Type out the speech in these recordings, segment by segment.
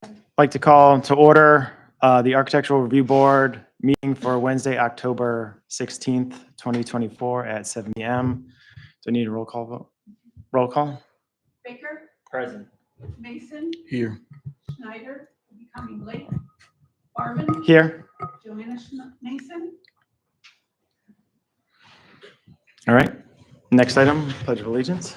I'd like to call to order the Architectural Review Board meeting for Wednesday, October 16th, 2024 at 7 p.m. Do I need a roll call vote? Roll call? Baker, Present. Mason, Here. Schneider, becoming late. Barman, Here. Joanna Mason. All right. Next item, Pledge of Allegiance.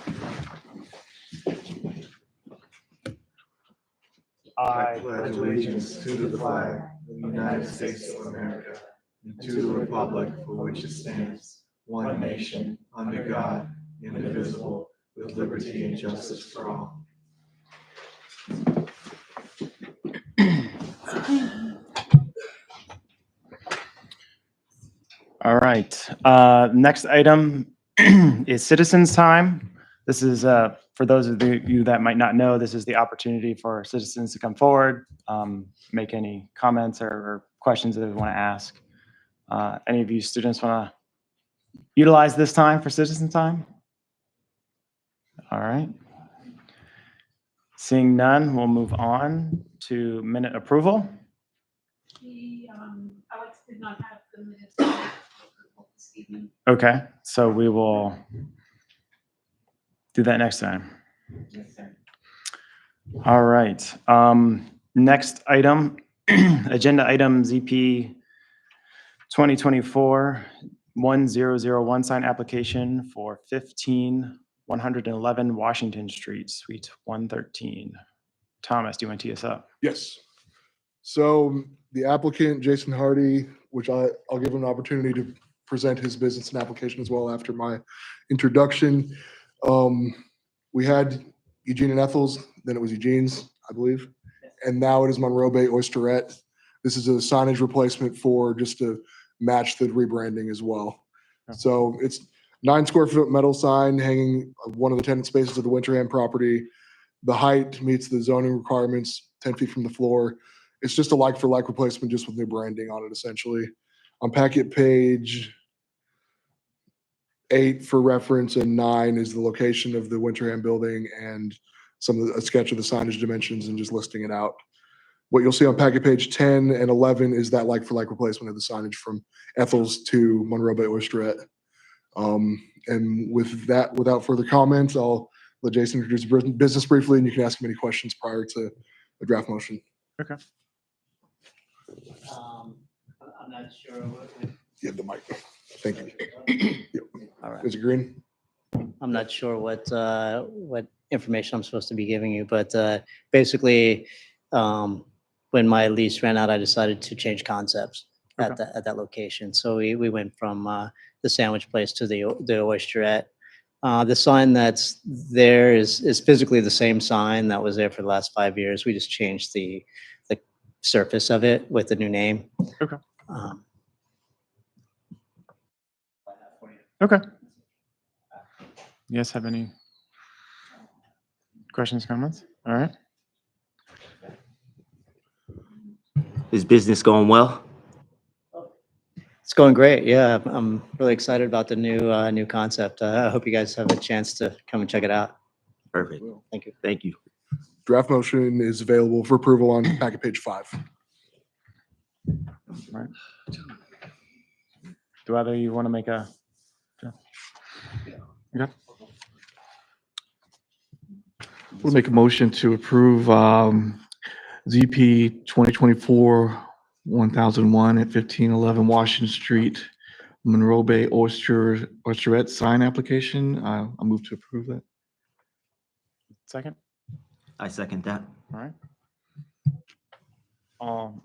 I pledge allegiance to the flag of the United States of America and to the republic for which it stands, one nation, under God, indivisible, with liberty and justice for all. All right. Next item is citizens' time. This is, for those of you that might not know, this is the opportunity for citizens to come forward, make any comments or questions that they want to ask. Any of you students want to utilize this time for citizen time? All right. Seeing none, we'll move on to minute approval. Alex did not have the minutes this evening. Okay, so we will do that next time. Yes, sir. All right. Next item, agenda item ZP 2024-1001 sign application for 15111 Washington Street, Suite 113. Thomas, do you want to tee us up? Yes. So the applicant, Jason Hardy, which I'll give him an opportunity to present his business and application as well after my introduction. We had Eugene and Ethel's, then it was Eugene's, I believe. And now it is Monroe Bay Oysterette. This is a signage replacement for just to match the rebranding as well. Okay. So it's 9 square foot metal sign hanging one of the tenant spaces of the Winterham property. The height meets the zoning requirements, 10 feet from the floor. It's just a like for like replacement, just with new branding on it essentially. On packet page 8 for reference and 9 is the location of the Winterham building and a sketch of the signage dimensions and just listing it out. What you'll see on packet page 10 and 11 is that like for like replacement of the signage from Ethel's to Monroe Bay Oysterette. And with that, without further comments, I'll let Jason introduce the business briefly and you can ask him any questions prior to the draft motion. Okay. I'm not sure what. You have the mic. Thank you. Yep. All right. Is it green? I'm not sure what information I'm supposed to be giving you, but basically, when my lease ran out, I decided to change concepts at that location. So we went from the sandwich place to the Oysterette. The sign that's there is physically the same sign that was there for the last 5 years. We just changed the surface of it with the new name. Okay. Okay. You guys have any questions, comments? All right. Is business going well? It's going great. Yeah, I'm really excited about the new concept. I hope you guys have a chance to come and check it out. Perfect. Thank you. Thank you. Draft motion is available for approval on packet page 5. Right. Do either of you want to make a? Okay. We'll make a motion to approve ZP 2024-1001 at 1511 Washington Street, Monroe Bay Oysterette sign application. I'll move to approve that. Second. I second that. All right. All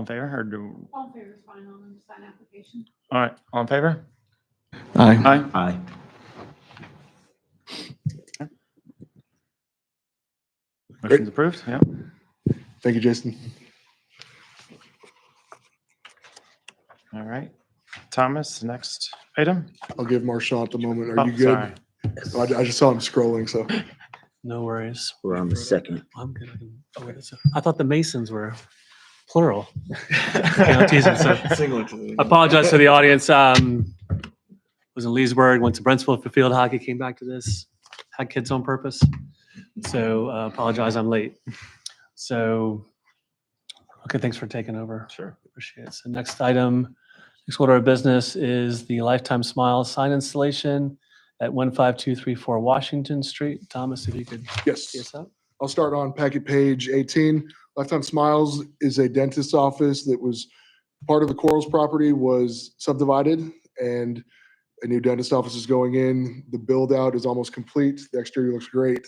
in favor or do? All in favor is fine on the sign application. All right. All in favor? Aye. Aye. Aye. Motion's approved. Yep. Thank you, Jason. All right. Thomas, next item. I'll give Marchant a moment. Are Oh, you good? sorry. I just saw him scrolling, so. No worries. We're on the second. I'm good. I thought the Masons were plural. I'm teasing, so I apologize to the audience. Was in Leesburg, went to Brentsville for field hockey, came back to this, had kids on purpose. So apologize, I'm late. So, okay, thanks for taking over. Sure. Appreciate it. So next item, next order of business is the Lifetime Smiles sign installation at 15234 Washington Street. Thomas, if you could Yes. see us out. I'll start on packet page 18. Lifetime Smiles is a dentist's office that was part of the Corals property, was subdivided, and a new dentist office is going in. The build out is almost complete. The exterior looks great.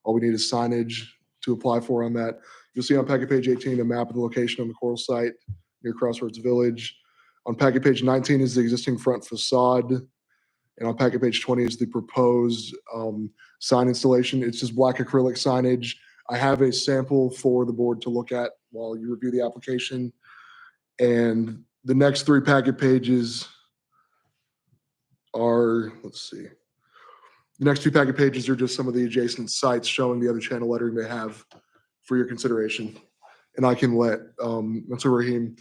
All we need is signage to apply for on that. You'll see on packet page 18 a map of the location on the Coral site near Crossroads Village. On packet page 19 is the existing front facade. And on packet page 20 is the proposed sign installation. It's just black acrylic signage. I have a sample for the board to look at while you review the application. And the next 3 packet pages are, let's see. The next 2 packet pages are just some of the adjacent sites showing the other channel lettering they have for your consideration. And I can let Mr. Rahim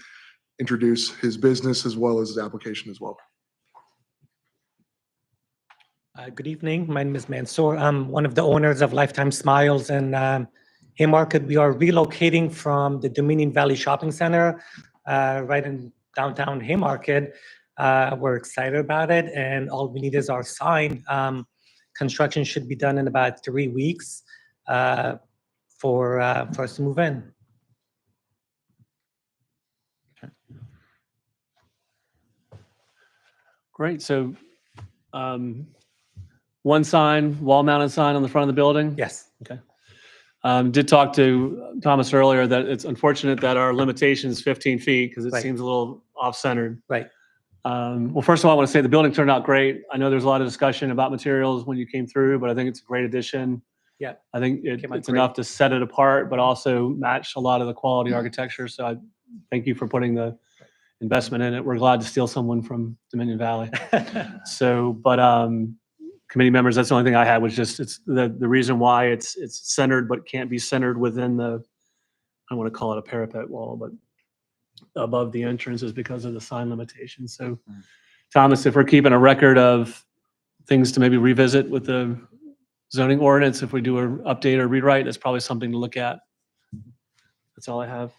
introduce his business as well as his application as well. Good evening. My name is Mansoor. I'm one of the owners of Lifetime Smiles in Haymarket. We are relocating from the Dominion Valley Shopping Center right in downtown Haymarket. We're excited about it, and all we need is our sign. Construction should be done in about 3 weeks for us to move in. Great. So one sign, wall-mounted sign on the front of the building? Yes. Okay. Did talk to Thomas earlier that it's unfortunate that our limitation is 15 feet because it Right. seems a little off-centered. Right. Well, first of all, I want to say the building turned out great. I know there's a lot of discussion about materials when you came through, but I think it's a great addition. Yeah. I think Came out it's great. enough to set it apart, but also match a lot of the quality architecture. So I thank you for putting the investment in it. We're glad to steal someone from Dominion Valley. So, but committee members, that's the only thing I had was just, it's the reason why it's centered, but can't be centered within the, I want to call it a parapet wall, but above the entrance is because of the sign limitation. So Thomas, if we're keeping a record of things to maybe revisit with the zoning ordinance, if we do an update or rewrite, that's probably something to look at. That's all I have.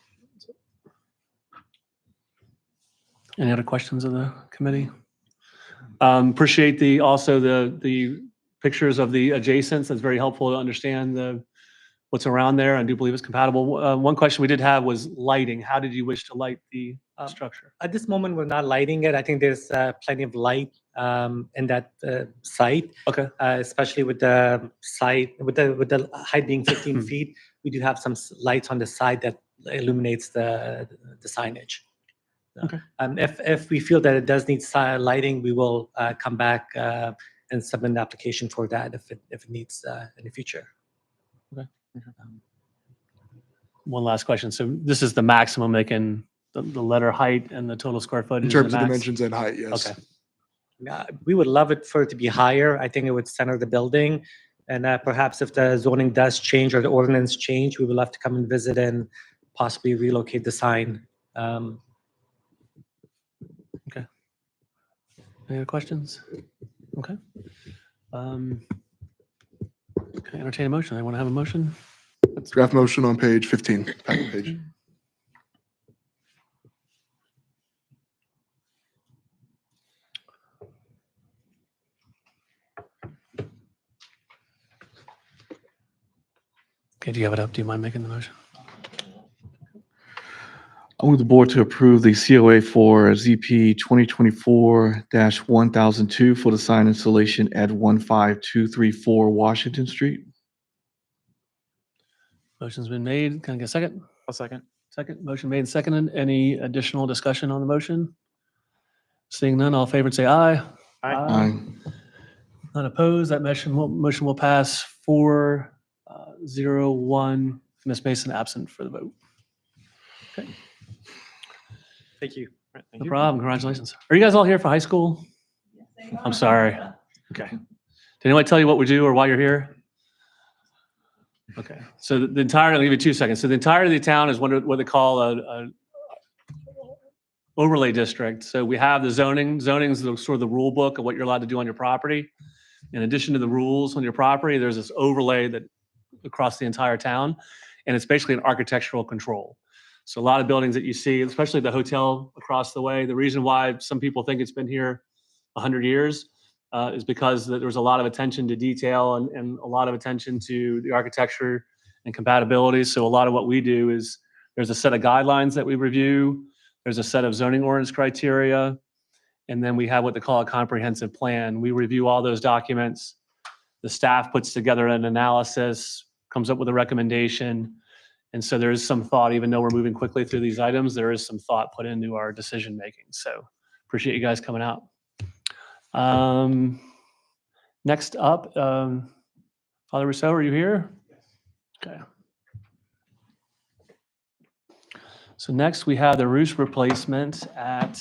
Any other questions of the committee? Appreciate also the pictures of the adjacents. That's very helpful to understand what's around there. I do believe it's compatible. One question we did have was lighting. How did you wish to light the structure? At this moment, we're not lighting it. I think there's plenty of light in that site, Okay. especially with the site, with the height being 15 feet. We do have some lights on the side that illuminates the signage. Okay. If we feel that it does need lighting, we will come back and submit an application for that if it needs in the future. One last question. So this is the maximum they can, the letter height and the total square footage? In is the terms of max? dimensions and height, yes. Okay. We would love it for it to be higher. I think it would center the building. And perhaps if the zoning does change or the ordinance change, we would love to come and visit and possibly relocate the sign. Any other questions? Okay. Can I entertain a motion? I want to have a motion. Draft motion on page 15, packet page. Okay, do you have it up? Do you mind making the motion? I move the board to approve the COA for ZP 2024-1002 for the sign installation at 15234 Washington Street. Motion's been made. Can I get a second? I'll second. Second, motion made and seconded. Any additional discussion on the motion? Seeing none, all in favor say aye. Aye. None opposed. That motion will pass 4-0-1. Ms. Mason absent for the vote. Okay, Thank you. no problem. Congratulations. Are you guys all here for high school? I'm sorry. Okay. Did anyone tell you what we do or why you're here? Okay. So the entire, I'll give you 2 seconds. So the entirety of the town is what they call a overlay district. So we have the zoning. Zoning is sort of the rule book of what you're allowed to do on your property. In addition to the rules on your property, there's this overlay that across the entire town. And it's basically an architectural control. So a lot of buildings that you see, especially the hotel across the way, the reason why some people think it's been here 100 years is because there was a lot of attention to detail and a lot of attention to the architecture and compatibility. So a lot of what we do is there's a set of guidelines that we review. There's a set of zoning ordinance criteria. And then we have what they call a comprehensive plan. We review all those documents. The staff puts together an analysis, comes up with a recommendation. And so there is some thought, even though we're moving quickly through these items, there is some thought put into our decision making. So appreciate you guys coming out. Next up, Father Rousseau, are you here? Okay. So next we have the roof replacement at,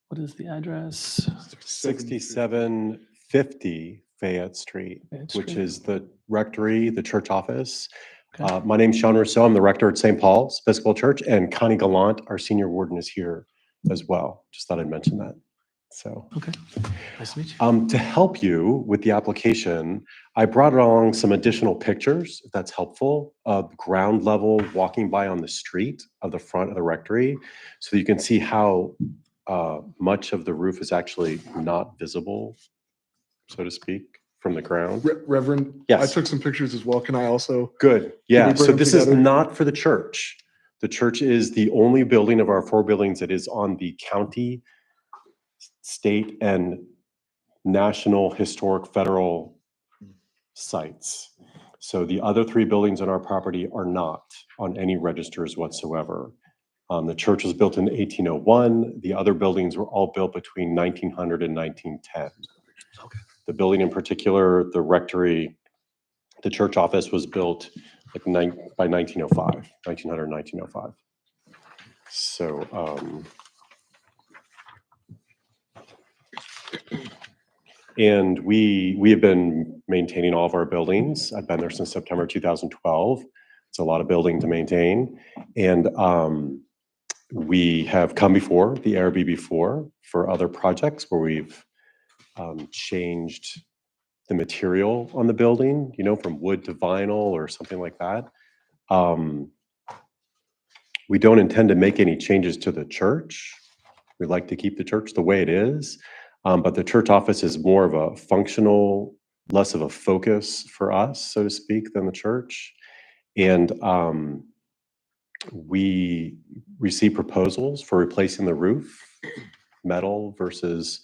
what is the address? 6750 Fayette Street, Fayette which Street. is the rectory, the church office. Okay. My name's Sean Rousseau. I'm the rector at St. Paul's Episcopal Church, and Connie Gallant, our senior warden, is here as well. Just thought I'd mention that. So, Okay, nice to meet you. to help you with the application, I brought along some additional pictures, if that's helpful, of ground level walking by on the street of the front of the rectory, so you can see how much of the roof is actually not visible, so to speak, from the ground. Reverend, I Yes. took some pictures as well. Can I also? Good. we Yeah. bring So them this is together? not for the church. The church is the only building of our 4 buildings that is on the county, state, and national historic federal sites. So the other 3 buildings on our property are not on any registers whatsoever. The church was built in 1801. The other buildings were all built between 1900 and 1910. Okay. The building in particular, the rectory, the church office was built like by 1905, 1900, 1905. So, and we have been maintaining all of our buildings. I've been there since September 2012. It's a lot of building to maintain. And we have come before the ARB before for other projects where we've changed the material on the building, you know, from wood to vinyl or something like that. We don't intend to make any changes to the church. We like to keep the church the way it is. But the church office is more of a functional, less of a focus for us, so to speak, than the church. And we receive proposals for replacing the roof, metal versus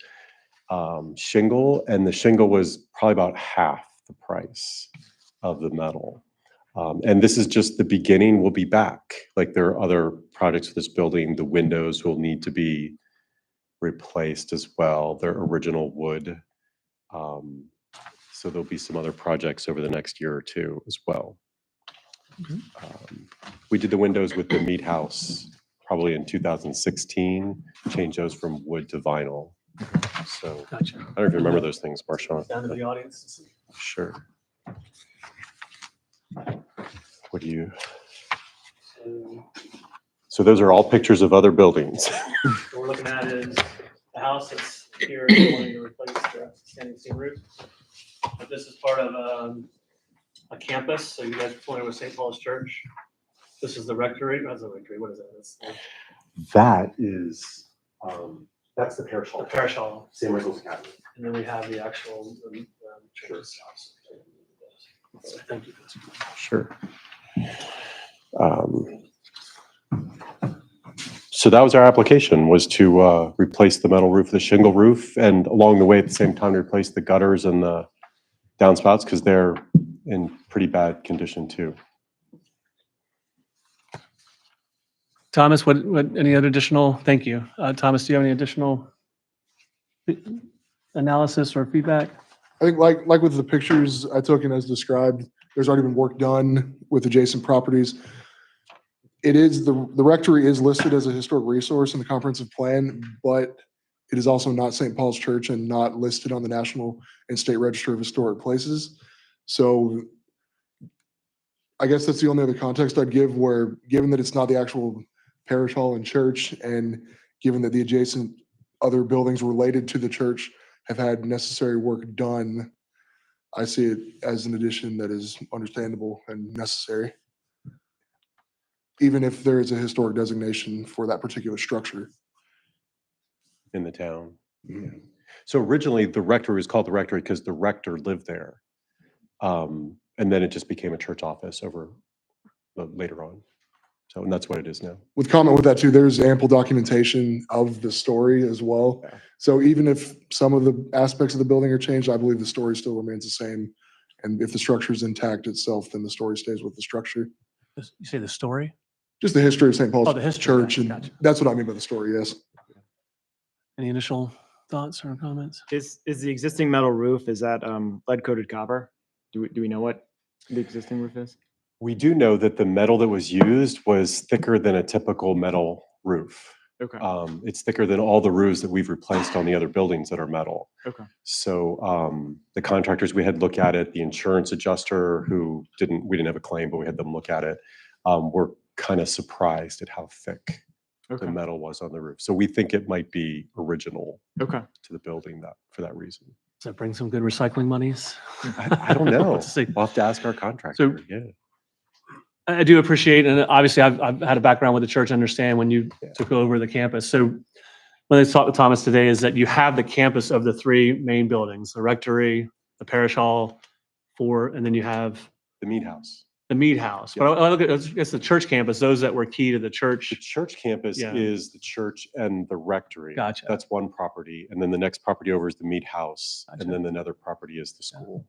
shingle, and the shingle was probably about half the price of the metal. And this is just the beginning. We'll be back. Like there are other projects for this building. The windows will need to be replaced as well. They're original wood. So there'll be some other projects over the next year or 2 as well. We did the windows with the Meat House probably in 2016, changed those from wood to vinyl. So Gotcha. I don't know if you remember those things, Marshawn. Down to the audience. Sure. What do you? So those are all pictures of other buildings. What we're looking at is the house that's here, wanting to replace the standing seam roof. But this is part of a campus, so you guys are familiar with St. Paul's Church. This is the rectory, that's the rectory, what is it? It's That is, that's the parish the hall, parish hall, St. Michael's Academy. and then we have the actual church's house. So thank you for this. Sure. So that was our application, was to replace the metal roof, the shingle roof, and along the way at the same time replace the gutters and the downspouts because they're in pretty bad condition too. Thomas, what, any other additional, thank you. Thomas, do you have any additional analysis or feedback? I think like with the pictures I took and as described, there's already been work done with adjacent properties. It is, the rectory is listed as a historic resource in the comprehensive plan, but it is also not St. Paul's Church and not listed on the National and State Register of Historic Places. So I guess that's the only other context I'd give, where given that it's not the actual parish hall and church, and given that the adjacent other buildings related to the church have had necessary work done, I see it as an addition that is understandable and necessary. Even if there is a historic designation for that particular structure. In the town. Yeah. So originally, the rectory was called the rectory because the rector lived there. And then it just became a church office later on. So, and that's what it is now. With comment with that too, there's ample documentation of the story as well. Yeah. So even if some of the aspects of the building are changed, I believe the story still remains the same. And if the structure is intact itself, then the story stays with the structure. You say the story? Just the history of St. Paul's Oh, the history, Church, gotcha, and gotcha. that's what I mean by the story, yes. Any initial thoughts or comments? Is the existing metal roof, is that lead coated copper? Do we know what the existing roof is? We do know that the metal that was used was thicker than a typical metal roof. Okay. It's thicker than all the roofs that we've replaced on the other buildings that are metal. Okay. So the contractors, we had look at it, the insurance adjuster we didn't have a claim, but we had them look at it. We're kind of surprised at how thick Okay. the metal was on the roof. So we think it might be original Okay. to the building for that reason. Does that bring some good recycling monies? I don't know. Let's see. We'll have to ask our contractor. Yeah. I do appreciate, and obviously I've had a background with the church, I understand when you took over the campus. So when I talked with Thomas today is that you have the campus of the three main buildings, the rectory, the parish hall, and then you have The meat house. the mead house. But I look at, I guess the church campus, those that were key to the church. The church campus Yeah. is the church and the rectory. Gotcha. That's one property. And then the next property over is the meat house. Gotcha. And then another property is the school.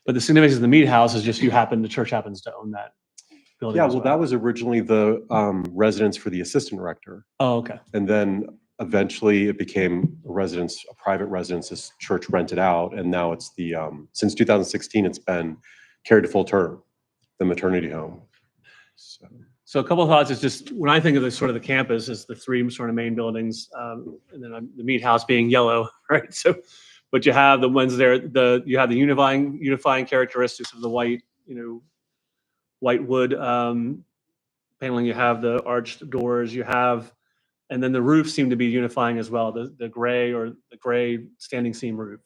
But the significance of the mead house is just the church happens to own that building. Yeah, as well, that was originally the residence for the assistant rector. Oh, okay. And then eventually it became a private residence, this church rented out. And now it's since 2016, it's been carried to full term, the maternity home. So a couple of thoughts is just, when I think of the sort of the campus, is the three sort of main buildings, and then the meat house being yellow, right? So, but you have the ones there, you have the unifying characteristics of the white, white wood paneling, you have the arched doors, and then the roofs seem to be unifying as well, the gray standing seam roof.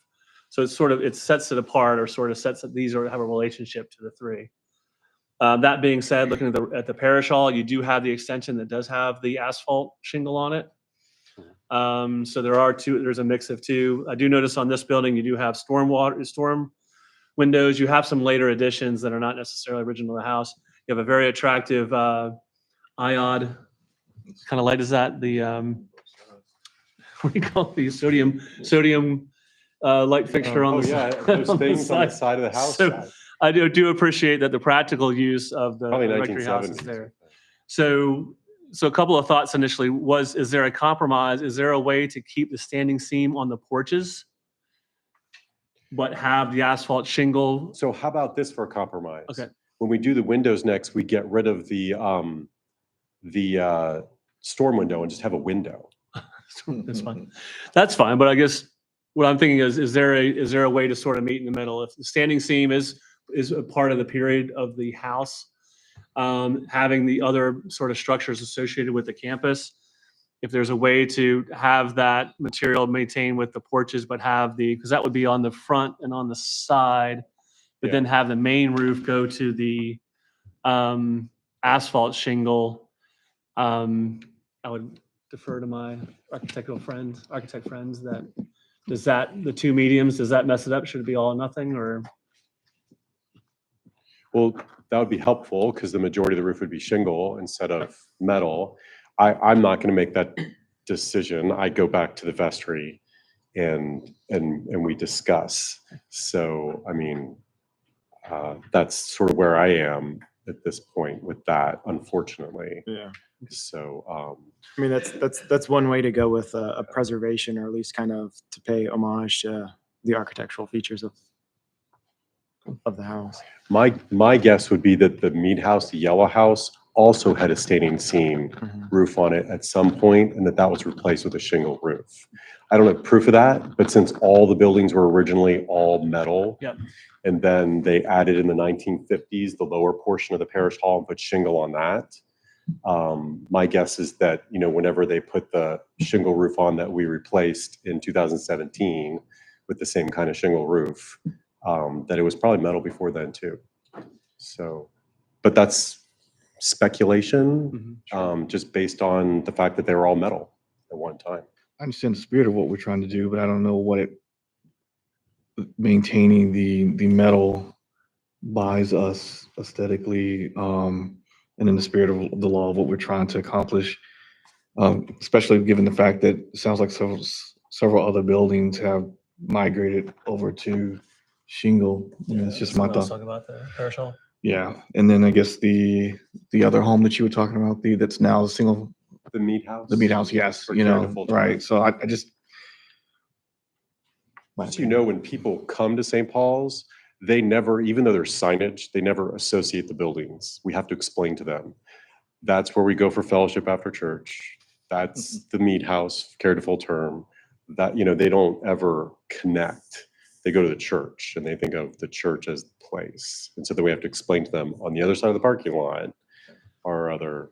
So it sets it apart, or sort of sets that these have a relationship to the three. That being said, looking at the parish hall, you do have the extension that does have the asphalt shingle on it. So there's a mix of two. I do notice on this building, you do have storm windows. You have some later additions that are not necessarily original to the house. You have a very attractive iod, kind of light is that? The what do you call it? The sodium light fixture on the yeah, side. those things on the side of the house. So I do appreciate that the practical use of the Probably rectory house is 1970s. there. So a couple of thoughts initially is there a compromise? Is there a way to keep the standing seam on the porches, but have the asphalt shingle? So how about this for a compromise? Okay. When we do the windows next, we get rid of the storm window and just have a window. That's fine. That's fine. But I guess what I'm thinking is there a way to sort of meet in the middle? If the standing seam is a part of the period of the house, having the other sort of structures associated with the campus, if there's a way to have that material maintained with the porches, but because that would be on the front and on the side, but then have the main roof go to the asphalt shingle. I would defer to my architect friends that the two mediums, does that mess it up? Should it be all or nothing, or? Well, that would be helpful because the majority of the roof would be shingle instead of metal. I'm not going to make that decision. I go back to the vestry and we discuss. So, I mean, that's sort of where I am at this point with that, unfortunately. Yeah. So, I mean, that's one way to go with a preservation, or at least kind of to pay homage to the architectural features of the house. my guess would be that the mead house, the yellow house, also had a standing seam roof on it at some point, and that was replaced with a shingle roof. I don't have proof of that, but since all the buildings were originally all metal, Yep. and then they added in the 1950s the lower portion of the parish hall and put shingle on that. My guess is that, whenever they put the shingle roof on that we replaced in 2017 with the same kind of shingle roof, that it was probably metal before then too. So, but that's speculation, just based on the fact that they were all metal at one time. I understand the spirit of what we're trying to do, but I don't know what maintaining the metal buys us aesthetically, and in the spirit of the law of what we're trying to accomplish. Especially given the fact that it sounds like several other buildings have migrated over to shingle. It's just my Let's thought. talk about the parish hall. Yeah, and then I guess the other home that you were talking about, that's now a single, The meat house. the meat house, yes, For you care know, to full-time. right, so I just. So you know, when people come to St. Paul's, they never, even though there's signage, they never associate the buildings. We have to explain to them. That's where we go for fellowship after church. That's the meat house, care to full term. That, you know, they don't ever connect. They go to the church and they think of the church as the place. And so then we have to explain to them on the other side of the parking lot are other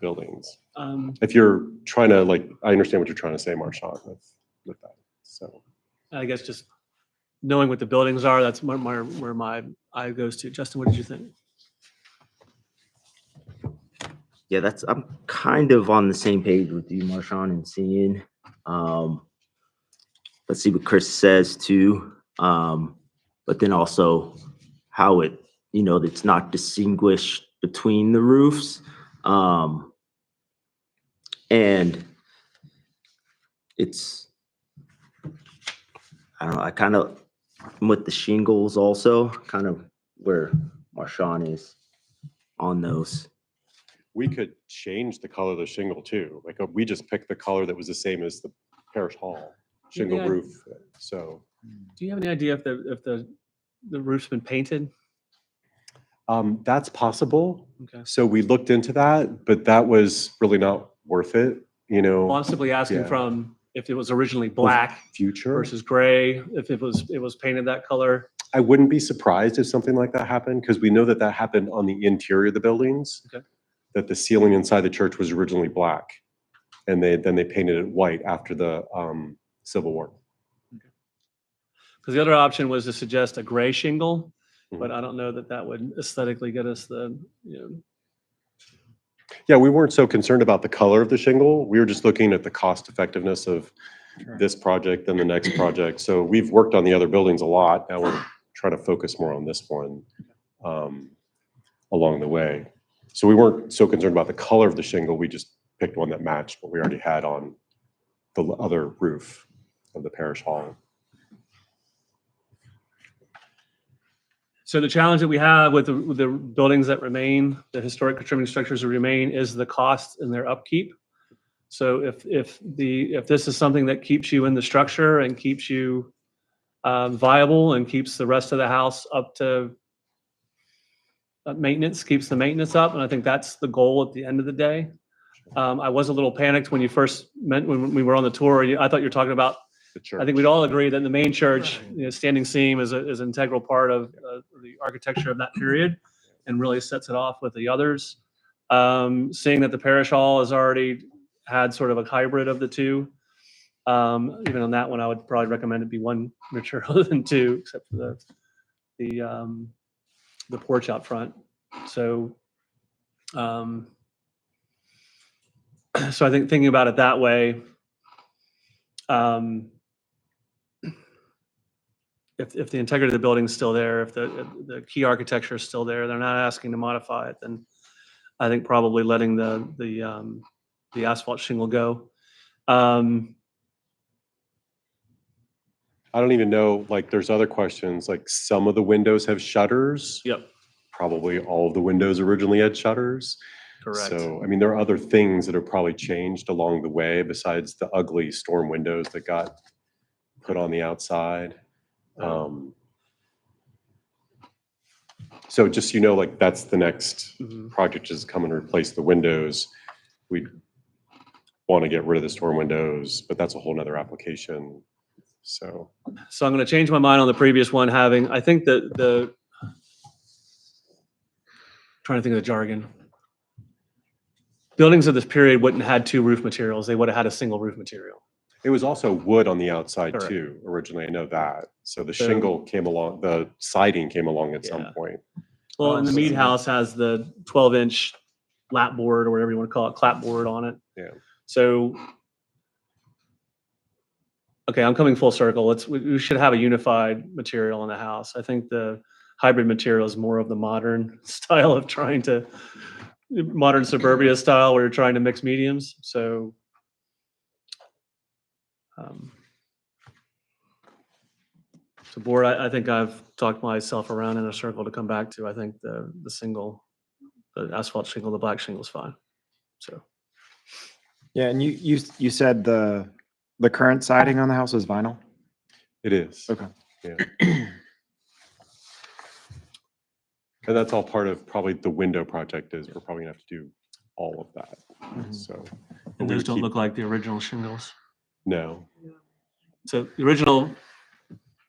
buildings. If you're trying to, like, I understand what you're trying to say, Marshawn, with that, so. I guess just knowing what the buildings are, that's where my eye goes to. Justin, what did you think? Yeah, I'm kind of on the same page with you, Marshawn, and seeing, let's see what Chris says too. But then also how it, you know, it's not distinguished between the roofs. And it's, I don't know, I kind of, with the shingles also, kind of where Marshawn is on those. We could change the color of the shingle too. Like, we just picked the color that was the same as the parish hall shingle Yeah. roof. So Do you have any idea if the roof's been painted? that's possible. Okay. So we looked into that, but that was really not worth it, you know, Well, I'm simply asking Yeah. from if it was originally black future. versus gray, if it was painted that color. I wouldn't be surprised if something like that happened, because we know that that happened on the interior of the buildings. Okay. That the ceiling inside the church was originally black, and then they painted it white after the Civil War. Because the other option was to suggest a gray shingle, but Mhm. I don't know that that would aesthetically get us the, Yeah, we weren't so concerned about the color of the shingle. We were just looking at the cost effectiveness of this project and the next project. So we've worked on the other buildings a lot. Now we're trying to focus more on this one along the way. So we weren't so concerned about the color of the shingle. We just picked one that matched what we already had on the other roof of the parish hall. So the challenge that we have with the buildings that remain, the historic contributing structures that remain, is the cost and their upkeep. So if this is something that keeps you in the structure and keeps you viable and keeps the rest of the house up to maintenance, keeps the maintenance up, and I think that's the goal at the end of the day. I was a little panicked when you first when we were on the tour. I thought you were talking about. The church. I think we'd all agree that the main church, standing seam is an integral part of the architecture of that period, and really sets it off with the others. Seeing that the parish hall has already had sort of a hybrid of the two, even on that one, I would probably recommend it be one material than two, except for the porch out front. So, so I think thinking about it that way. If the integrity of the building is still there, if the key architecture is still there, they're not asking to modify it, then I think probably letting the asphalt shingle go. I don't even know, like, there's other questions, like some of the windows have shutters. Yep, Probably all of the windows originally had shutters. correct. So, I mean, there are other things that have probably changed along the way besides the ugly storm windows that got put on the outside. So just, you know, like, that's the next Mhm. project is come and replace the windows. We want to get rid of the storm windows, but that's a whole nother application. So, So I'm going to change my mind on the previous one, I think that trying to think of the jargon. Buildings of this period wouldn't have had two roof materials. They would have had a single roof material. It was also wood on the outside Correct. too, originally, I know that. So the So- shingle came along, the siding came along at some Yeah. point. Well, and the meat house has the 12-inch lap board or whatever you want to call it, clapboard on it. Yeah. So, okay, I'm coming full circle. We should have a unified material in the house. I think the hybrid material is more of the modern style of modern suburbia style where you're trying to mix mediums. So, so board, I think I've talked myself around in a circle to come back to. I think the asphalt shingle, the black shingle is fine. So, Yeah, and you said the current siding on the house is vinyl? It is. Okay. Yeah. And that's all part of probably the window project is we're probably gonna have to do all of that. So. but and we those would don't keep- look like the original shingles. No. So the original,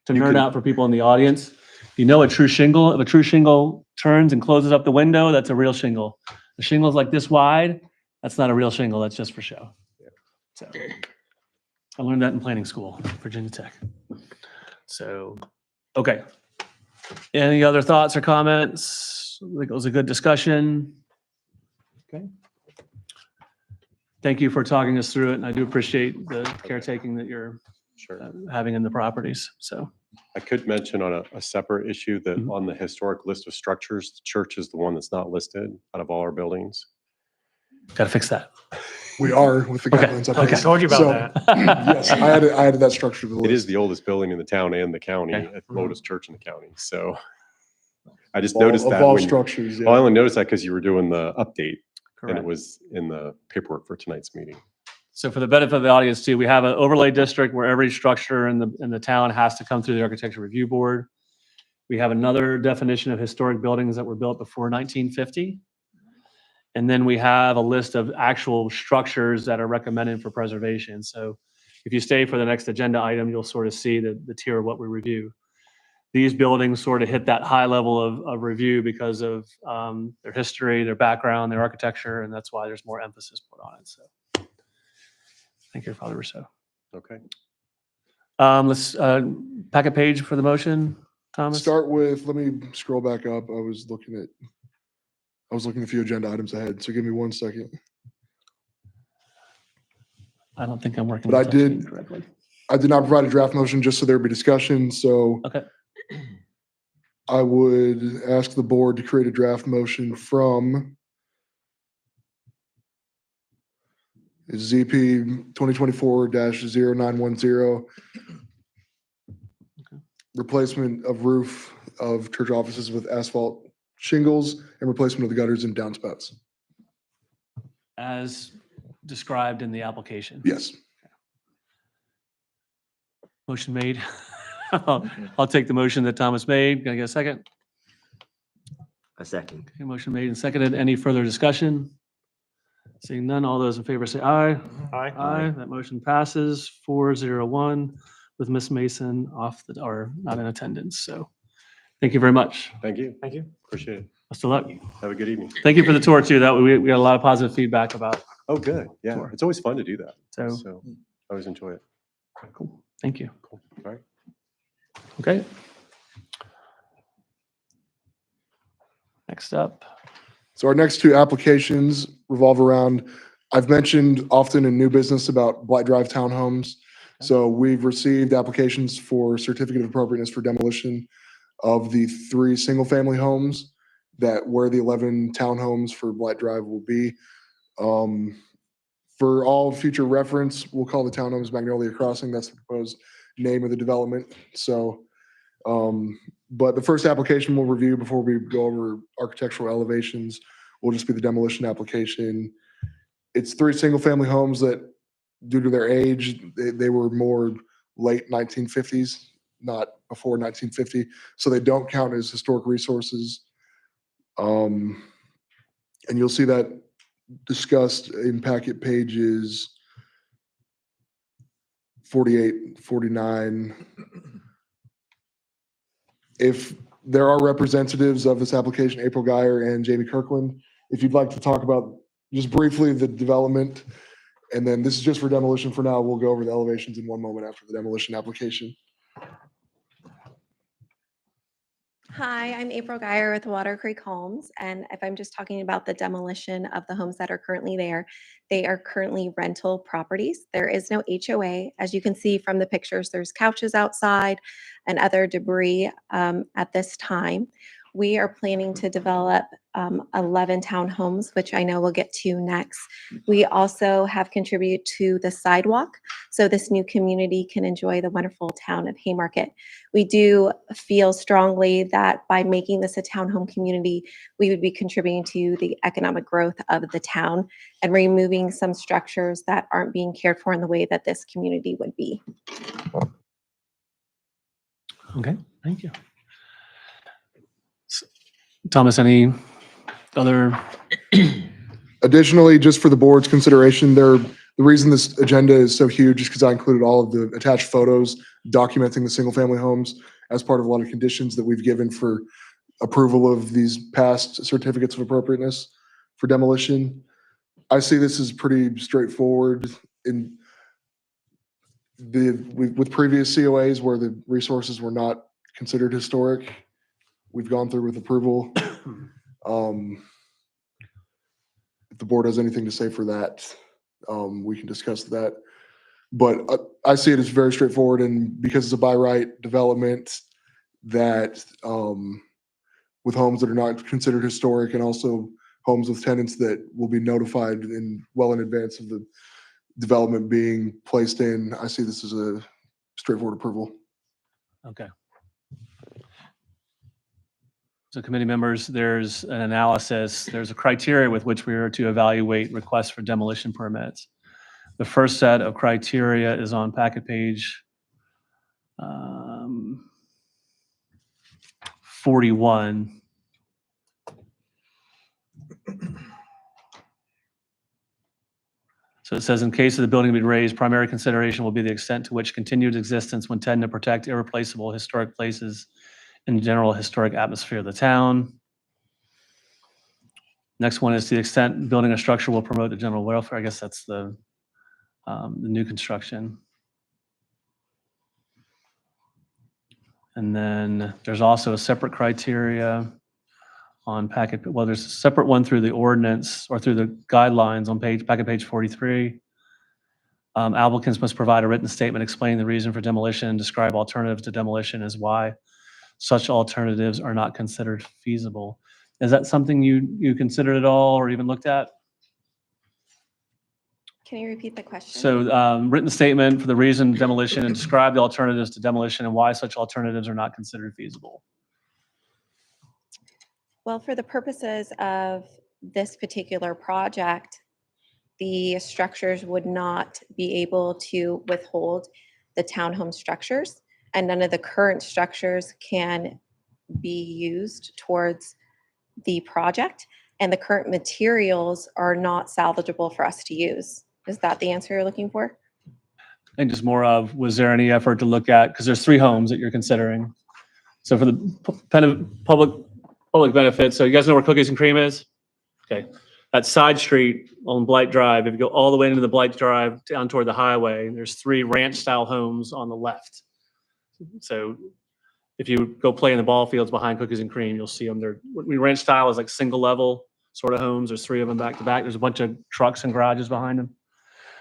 to You nerd can- out for people in the audience, you know a true shingle, if a true shingle turns and closes up the window, that's a real shingle. The shingle's like this wide, that's not a real shingle, that's just for show. So I learned that in planning school, Virginia Tech. So, okay. Any other thoughts or comments? I think it was a good discussion. Okay. Thank you for talking us through it, and I do appreciate the caretaking that you're Sure. having in the properties, so. I could mention on a separate issue that Mhm. on the historic list of structures, the church is the one that's not listed out of all our buildings. Got to fix that. We are with the Okay, guidelines. up okay. there. Told you about So, that. Yes, I added that structure to the list. It is the oldest building in the town and the county, Okay. the oldest church in the county. So I just Of all- noticed of that all when, structures, well, I yeah. only noticed that because you were doing the update and it Correct. was in the paperwork for tonight's meeting. So for the benefit of the audience too, we have an overlay district where every structure in the town has to come through the Architecture Review Board. We have another definition of historic buildings that were built before 1950. And then we have a list of actual structures that are recommended for preservation. So if you stay for the next agenda item, you'll sort of see the tier of what we review. These buildings sort of hit that high level of review because of their history, their background, their architecture, and that's why there's more emphasis put on it. So thank you, Father Rousseau. Okay. Let's packet page for the motion, Thomas. Start with, let me scroll back up. I was looking a few agenda items ahead, so give me 1 second. I don't think I'm working. But with I that screen did- correctly. I did not provide a draft motion just so there'd be discussion, so Okay. I would ask the board to create a draft motion from ZP 2024-0910. Replacement of roof of church offices with asphalt shingles and replacement of the gutters and downspouts. As described in the application. Yes. Motion made. I'll take the motion that Thomas made. Can I get a second? A second. Okay, motion made and seconded. Any further discussion? Seeing none, all those in favor say aye. Aye. That motion passes 4-0-1 with Miss Mason or not in attendance. So thank you very much. Thank you. Thank you. Appreciate it. Best of luck. Have a good evening. Thank you for the tour too. That we got a lot of positive feedback about. Oh, good. Yeah. Sure. It's always fun to do that. So So I always enjoy it. cool. Thank you. Cool. All right. Okay. Next up. So our next two applications revolve around, I've mentioned often in new business about Blight Drive townhomes. So we've received applications for certificate of appropriateness for demolition of the 3 single-family homes that where the 11 townhomes for Blight Drive will be. For all future reference, we'll call the townhomes Magnolia Crossing. That's the proposed name of the development. So, but the first application we'll review before we go over architectural elevations will just be the demolition application. It's 3 single-family homes that, due to their age, they were more late 1950s, not before 1950, so they don't count as historic resources. And you'll see that discussed in packet pages 48, 49. If there are representatives of this application, April Geyer and Jamie Kirkland, if you'd like to talk about just briefly the development And then this is just for demolition for now. We'll go over the elevations in one moment after the demolition application. Hi, I'm April Geyer with Water Creek Homes, and if I'm just talking about the demolition of the homes that are currently there, they are currently rental properties. There is no HOA. As you can see from the pictures, there's couches outside and other debris at this time. We are planning to develop 11 townhomes, which I know we'll get to next. We also have contributed to the sidewalk, so this new community can enjoy the wonderful town of Haymarket. We do feel strongly that by making this a townhome community, we would be contributing to the economic growth of the town and removing some structures that aren't being cared for in the way that this community would be. Okay, thank you. Thomas, any other? Additionally, just for the board's consideration, the reason this agenda is so huge is because I included all of the attached photos documenting the single-family homes as part of a lot of conditions that we've given for approval of these past certificates of appropriateness for demolition. I see this as pretty straightforward with previous COAs where the resources were not considered historic. We've gone through with approval. If the board has anything to say for that, we can discuss that. But I see it as very straightforward, and because it's a by right development that with homes that are not considered historic and also homes with tenants that will be notified well in advance of the development being placed in, I see this as a straightforward approval. Okay. So committee members, there's an analysis, there's a criteria with which we are to evaluate requests for demolition permits. The first set of criteria is on packet page 41. So it says, in case of the building being raised, primary consideration will be the extent to which continued existence would tend to protect irreplaceable historic places in the general historic atmosphere of the town. Next one is to the extent building a structure will promote the general welfare. I guess that's the new construction. And then there's also a separate criteria on packet. Well, there's a separate one through the ordinance or through the guidelines on packet page 43. Applicants must provide a written statement explaining the reason for demolition and describe alternatives to demolition as why such alternatives are not considered feasible. Is that something you considered at all or even looked at? Can you repeat the question? So written statement for the reason demolition and describe the alternatives to demolition and why such alternatives are not considered feasible. Well, for the purposes of this particular project, the structures would not be able to withhold the townhome structures, and none of the current structures can be used towards the project, and the current materials are not salvageable for us to use. Is that the answer you're looking for? And just more of, was there any effort to look at, because there's 3 homes that you're considering. So for the public benefit, so you guys know where Cookies and Cream is? Okay. That side street on Blight Drive, if you go all the way into the Blight Drive down toward the highway, there's 3 ranch-style homes on the left. So if you go play in the ball fields behind Cookies and Cream, you'll see them. Ranch style is like single level sort of homes. There's 3 of them back to back. There's a bunch of trucks and garages behind them.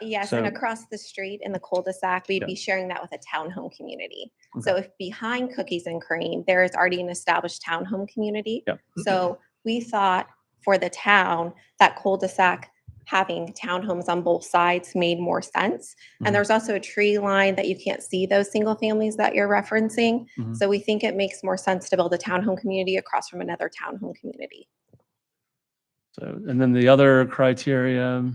Yes, So- and across the street in the cul-de-sac, we'd Yeah. be sharing that with a townhome community. Okay. So if behind Cookies and Cream, there is already an established townhome community. Yep. So we thought for the town, that cul-de-sac having townhomes on both sides made more sense. Mhm. And there's also a tree line that you can't see those single families that you're referencing. Mhm. So we think it makes more sense to build a townhome community across from another townhome community. So, and then the other criteria.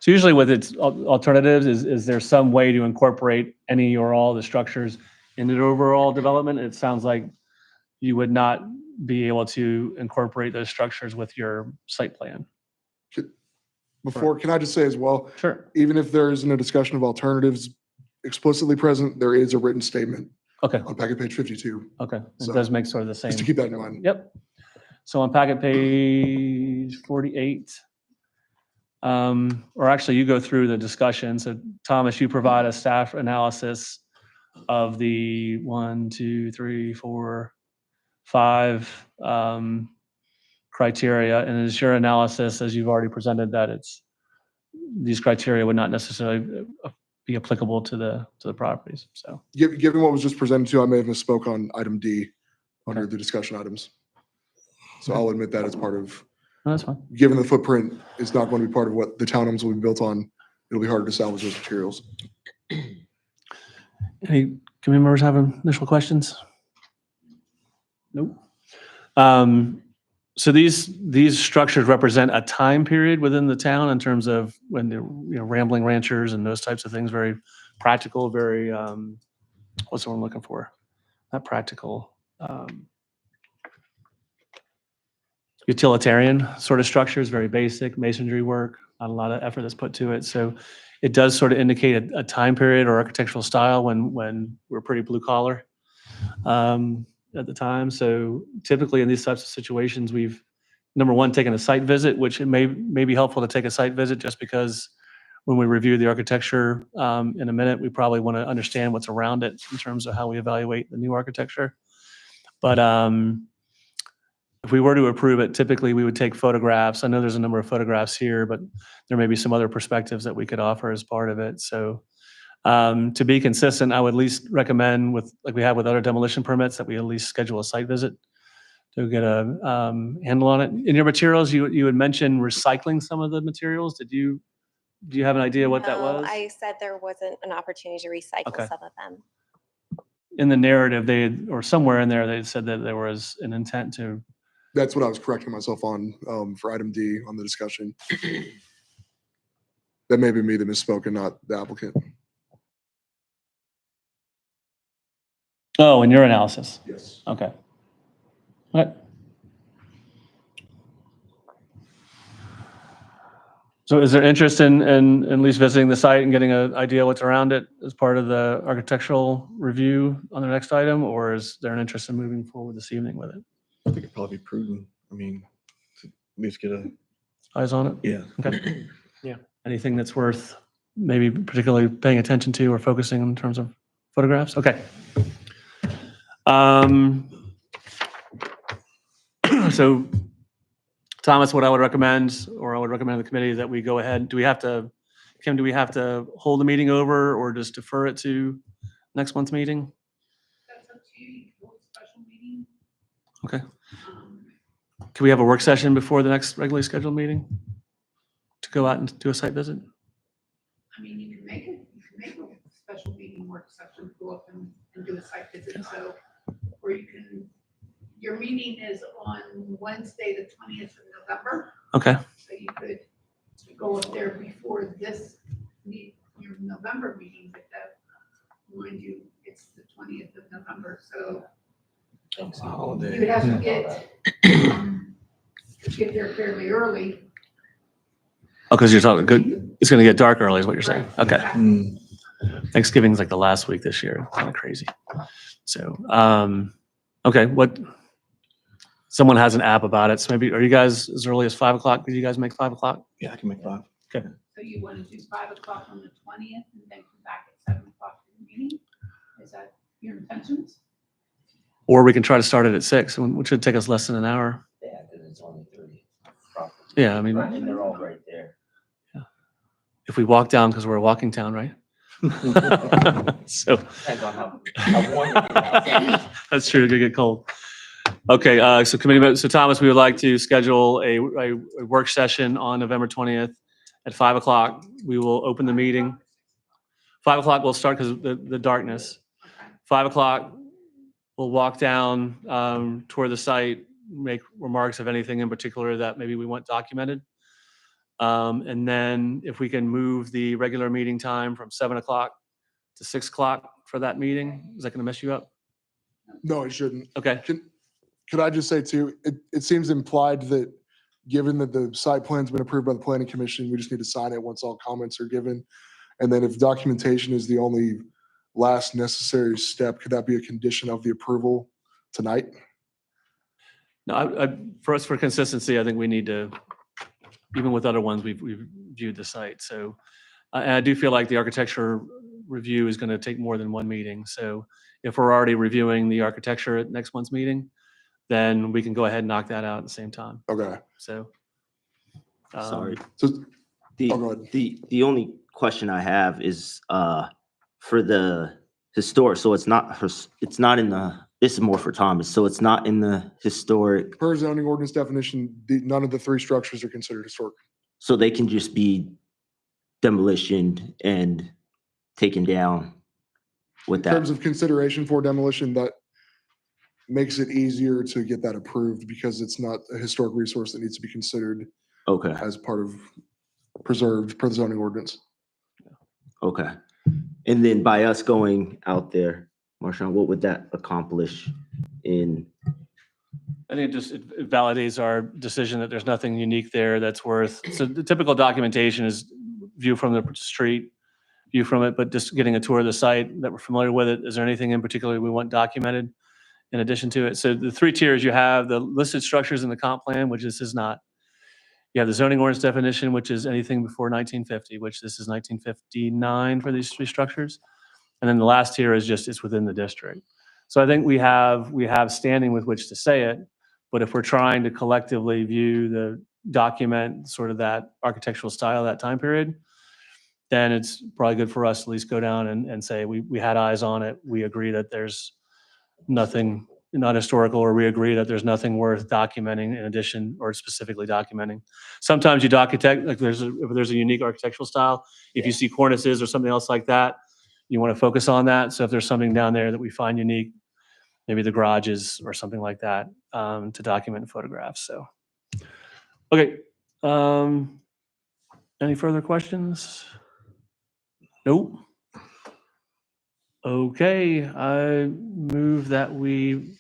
So usually with its alternatives, is there some way to incorporate any or all the structures into the overall development? It sounds like you would not be able to incorporate those structures with your site plan. Before, can I just say as well, Sure. even if there isn't a discussion of alternatives explicitly present, there is a written statement Okay. on packet page 52, Okay. It So, does make sort of the same. just to keep that in mind. Yep. So on packet page 48, or actually you go through the discussion. So Thomas, you provide a staff analysis of the 1, 2, 3, 4, 5 criteria. And is your analysis, as you've already presented, that these criteria would not necessarily be applicable to the properties, so. Given what was just presented to you, I may have misspoke on item D under Okay. the discussion items. So I'll admit that as part of, No, that's fine. given the footprint is not going to be part of what the townhomes will be built on, it'll be harder to salvage those materials. Any committee members have initial questions? Nope. So these structures represent a time period within the town in terms of when the rambling ranchers and those types of things, very practical, very what's the word I'm looking for? Not practical. Utilitarian sort of structures, very basic masonry work, not a lot of effort that's put to it. So it does sort of indicate a time period or architectural style when we're pretty blue collar at the time. So typically in these types of situations, we've, number one, taken a site visit, which it may be helpful to take a site visit just because when we review the architecture in a minute, we probably want to understand what's around it in terms of how we evaluate the new architecture. But if we were to approve it, typically we would take photographs. I know there's a number of photographs here, but there may be some other perspectives that we could offer as part of it. So to be consistent, I would at least recommend like we have with other demolition permits, that we at least schedule a site visit to get a handle on it. In your materials, you had mentioned recycling some of the materials. Do you have an idea what that No, was? I said there wasn't an opportunity to recycle Okay. some of them. In the narrative, or somewhere in there, they said that there was an intent to. That's what I was correcting myself on for item D on the discussion. That may be me that misspoke and not the applicant. Oh, in your analysis. Yes. Okay. All right. So is there interest in at least visiting the site and getting an idea what's around it as part of the architectural review on the next item? Or is there an interest in moving forward this evening with it? I think it'd probably be prudent. I mean, to at least get a, Eyes on it? yeah. Okay. Yeah. Anything that's worth maybe particularly paying attention to or focusing in terms of photographs? Okay. So Thomas, what I would recommend, or I would recommend to the committee, that we go ahead. Kim, do we have to hold the meeting over or just defer it to next month's meeting? That's up to you. You can hold a special meeting. Okay. Um, Can we have a work session before the next regularly scheduled meeting to go out and do a site visit? I mean, you can make a special meeting work session, go up and do a site visit, so, or you can, your meeting is on Wednesday, the 20th of November, Okay. so you could go up there before your November meeting, but that, mind you, it's the 20th of November, so It's a holiday. you would have to get there fairly early. Oh, because you're talking good. It's going to get dark early, is what you're saying. Okay. Mm. Thanksgiving's like the last week this year. Kind of crazy. So, okay. Someone has an app about it. So maybe, are you guys as early as 5 o'clock? Could you guys make 5 o'clock? Yeah, I can make 5. So you want to do 5 o'clock on the 20th and then come back at 7 o'clock for the meeting? Is that your intentions? Or we can try to start it at 6, which should take us less than an hour. Yeah, because it's only 30. Yeah, I mean, And they're all right there. if we walk down, because we're a walking town, right? So. Depends on how warm it is. That's true, it could get cold. Okay, so committee, so Thomas, we would like to schedule a work session on November 20th at 5 o'clock. We will open the meeting. 5 o'clock we'll start because of the darkness. 5 o'clock, we'll walk down toward the site, make remarks of anything in particular that maybe we want documented. And then if we can move the regular meeting time from 7 o'clock to 6 o'clock for that meeting, is that going to mess you up? No, it shouldn't. Okay. Could I just say too, it seems implied that given that the site plan's been approved by the planning commission, we just need to sign it once all comments are given. And then if documentation is the only last necessary step, could that be a condition of the approval tonight? No, for consistency, I think we need to, even with other ones, we've viewed the site. So and I do feel like the architecture review is going to take more than one meeting. So if we're already reviewing the architecture at next month's meeting, then we can go ahead and knock that out at the same time. Okay. So. Sorry. So, The, oh, go ahead. the only question I have is, for the historic, so it's not, in the, this is more for Thomas, so it's not in the historic, Per zoning ordinance definition, none of the three structures are considered historic. so they can just be demolitioned and taken down with In terms that. of consideration for demolition, that makes it easier to get that approved because it's not a historic resource that needs to be considered Okay, as part of preserved per the zoning ordinance. okay. And then by us going out there, Marshawn, what would that accomplish in, I think it validates our decision that there's nothing unique there that's worth, so the typical documentation is view from the street, view from it, but just getting a tour of the site that we're familiar with it. Is there anything in particular we want documented in addition to it? So the three tiers, you have the listed structures in the comp plan, which this is not. You have the zoning ordinance definition, which is anything before 1950, which this is 1959 for these three structures. And then the last tier is just, it's within the district. So I think we have standing with which to say it, but if we're trying to collectively view the document, sort of that architectural style, that time period, then it's probably good for us to at least go down and say, we had eyes on it. We agree that there's nothing not historical, or we agree that there's nothing worth documenting in addition or specifically documenting. Sometimes you document, like if there's a unique architectural style, if you see cornices or something else like that, you want to focus on that. So if there's something down there that we find unique, maybe the garages or something like that, to document in photographs. So, okay. Any further questions? Nope. Okay, I move that we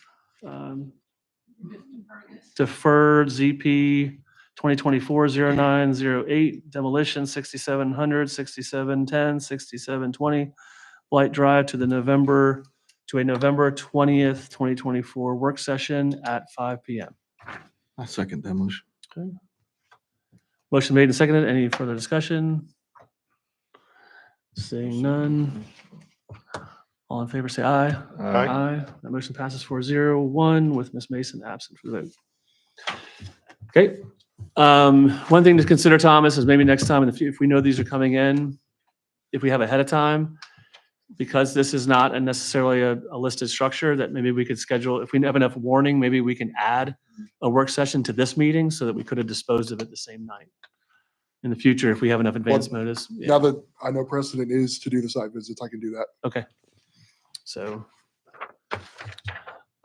defer ZP 2024-0908, demolition 6700, 6710, 6720, Blight Drive to a November 20th, 2024 work session at 5 p.m. I second that motion. Okay. Motion made and seconded. Any further discussion? Seeing none. All in favor, say aye. Aye. That motion passes 4-0-1 with Ms. Mason absent for the vote. Okay. One thing to consider, Thomas, is maybe next time if we know these are coming in, if we have ahead of time, because this is not necessarily a listed structure, that maybe we could schedule, if we have enough warning, maybe we can add a work session to this meeting so that we could have disposed of it the same night. In the future, if we have enough advance notice. Yeah. Now that I know precedent is to do the site visits, I can do that. Okay. So,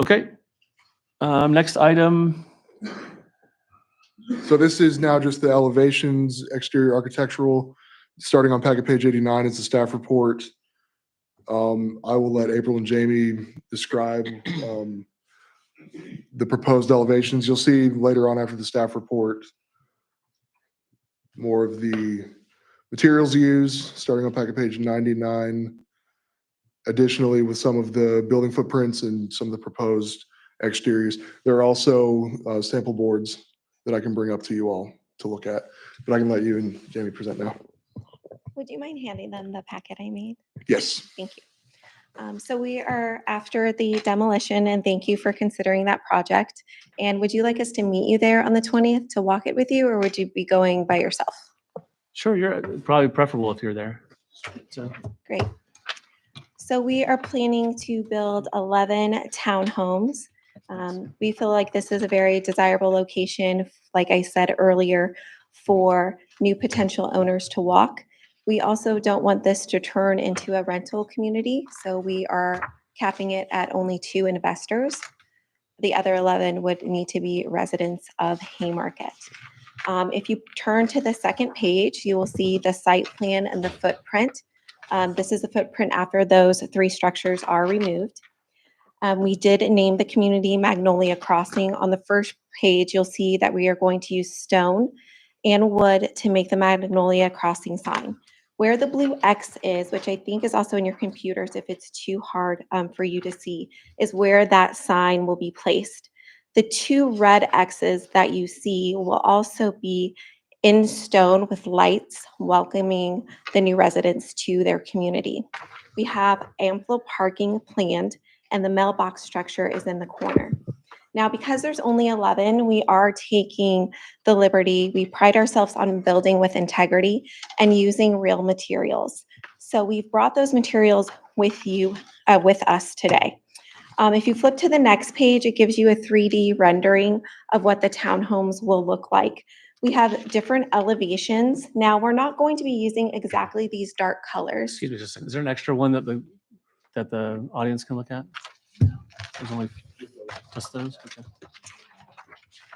okay. Next item. So this is now just the elevations, exterior architectural, starting on packet page 89 is the staff report. I will let April and Jamie describe the proposed elevations. You'll see later on after the staff report more of the materials used, starting on packet page 99. Additionally, with some of the building footprints and some of the proposed exteriors. There are also sample boards that I can bring up to you all to look at, but I can let you and Jamie present now. Would you mind handing them the packet I made? Yes. Thank you. So we are after the demolition, and thank you for considering that project. And would you like us to meet you there on the 20th to walk it with you, or would you be going by yourself? Sure, you're probably preferable if you're there. So, Great. So we are planning to build 11 townhomes. We feel like this is a very desirable location, like I said earlier, for new potential owners to walk. We also don't want this to turn into a rental community, so we are capping it at only 2 investors. The other 11 would need to be residents of Haymarket. If you turn to the second page, you will see the site plan and the footprint. This is the footprint after those 3 structures are removed. We did name the community Magnolia Crossing. On the first page, you'll see that we are going to use stone and wood to make the Magnolia Crossing sign. Where the blue X is, which I think is also in your computers if it's too hard for you to see, is where that sign will be placed. The 2 red X's that you see will also be in stone with lights welcoming the new residents to their community. We have ample parking planned and the mailbox structure is in the corner. Now, because there's only 11, we are taking the liberty. We pride ourselves on building with integrity and using real materials. So we've brought those materials with you, with us today. If you flip to the next page, it gives you a 3D rendering of what the townhomes will look like. We have different elevations. Now, we're not going to be using exactly these dark colors. Excuse me, just a second. Is there an extra one that the audience can look at? There's only just those? Okay.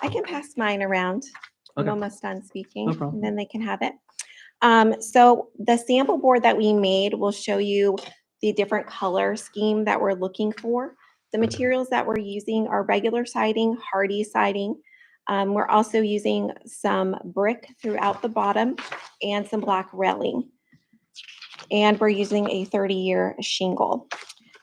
I can pass mine around. I'm Okay. almost done speaking, No problem. and then they can have it. So the sample board that we made will show you the different color scheme that we're looking for. The materials that we're using are regular siding, hardy siding. We're also using some brick throughout the bottom and some black railing. And we're using a 30-year shingle.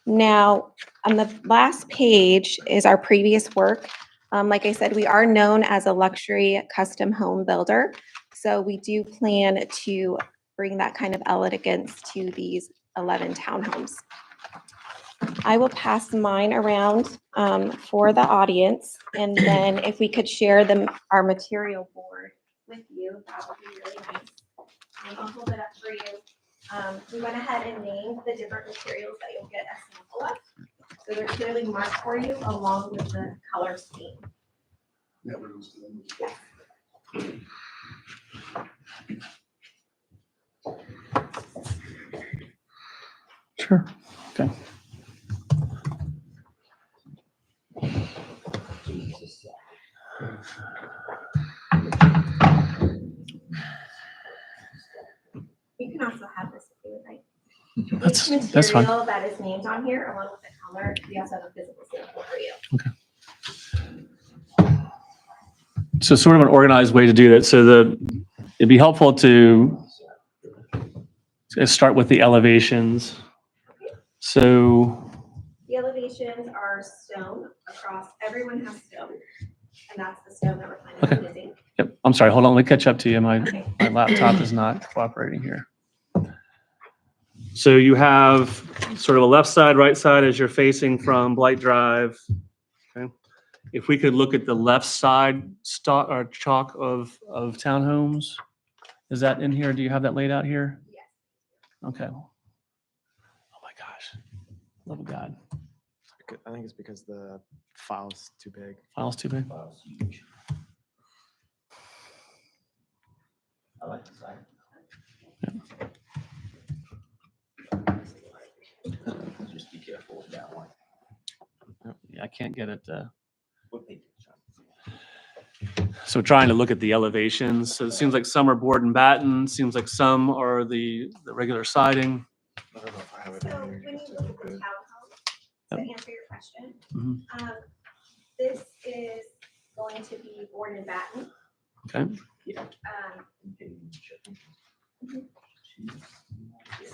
Now, on the last page is our previous work. Like I said, we are known as a luxury custom home builder. So we do plan to bring that kind of elegance to these 11 townhomes. I will pass mine around for the audience. And then if we could share our material board with you, that would be really nice. I'll hold it up for you. We went ahead and named the different materials that you'll get a sample of. So they're clearly marked for you along with the color scheme. Sure. Okay. You can also have this if you would like. That's Each fine. material that is named on here, along with the color, we also have a physical sample for you. So sort of an organized way to do that. So it'd be helpful to start with the elevations. So, The elevations are stone across, everyone has stone. And that's the stone that we're planning on using. yep, I'm sorry, hold on, let me catch up to you. My laptop is not cooperating here. So you have sort of a left side, right side as you're facing from Blight Drive. Okay. If we could look at the left side stock or chalk of townhomes, is that in here? Do you have that laid out here? Yes. Okay. Oh my gosh, love of God. I think it's because the file's too big. File's too big. I like the side. Just be careful with that one. Yeah, I can't get it. What page? So trying to look at the elevations. So it seems like some are board and batten, seems like some are the regular siding. I don't know if I have it So in when here. you look at the townhome, to answer your question, Mhm. this is going to be board and batten. Okay.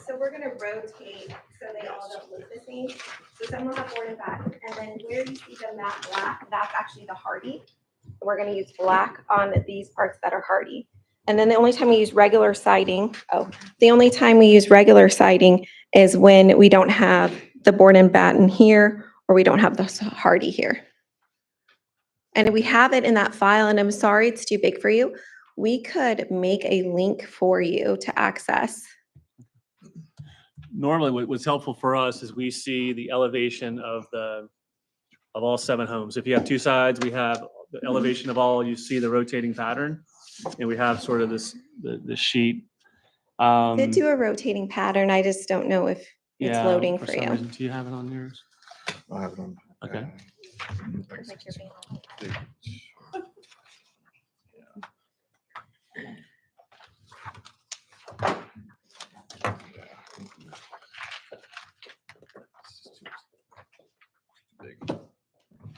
So we're gonna rotate so they all don't look the same. So some will have board and batten, and then where you see the matte black, that's actually the hardy. We're gonna use black on these parts that are hardy. And then the only time we use regular siding, the only time we use regular siding is when we don't have the board and batten here, or we don't have the hardy here. And we have it in that file, and I'm sorry it's too big for you. We could make a link for you to access. Normally what's helpful for us is we see the elevation of all 7 homes. If you have 2 sides, we have the elevation of all, you see the rotating pattern. And we have sort of the sheet. Could do a rotating pattern. I just don't know if it's Yeah, loading for some you. reason. Do you have it on yours? I have it on. Okay. Looks like you're being-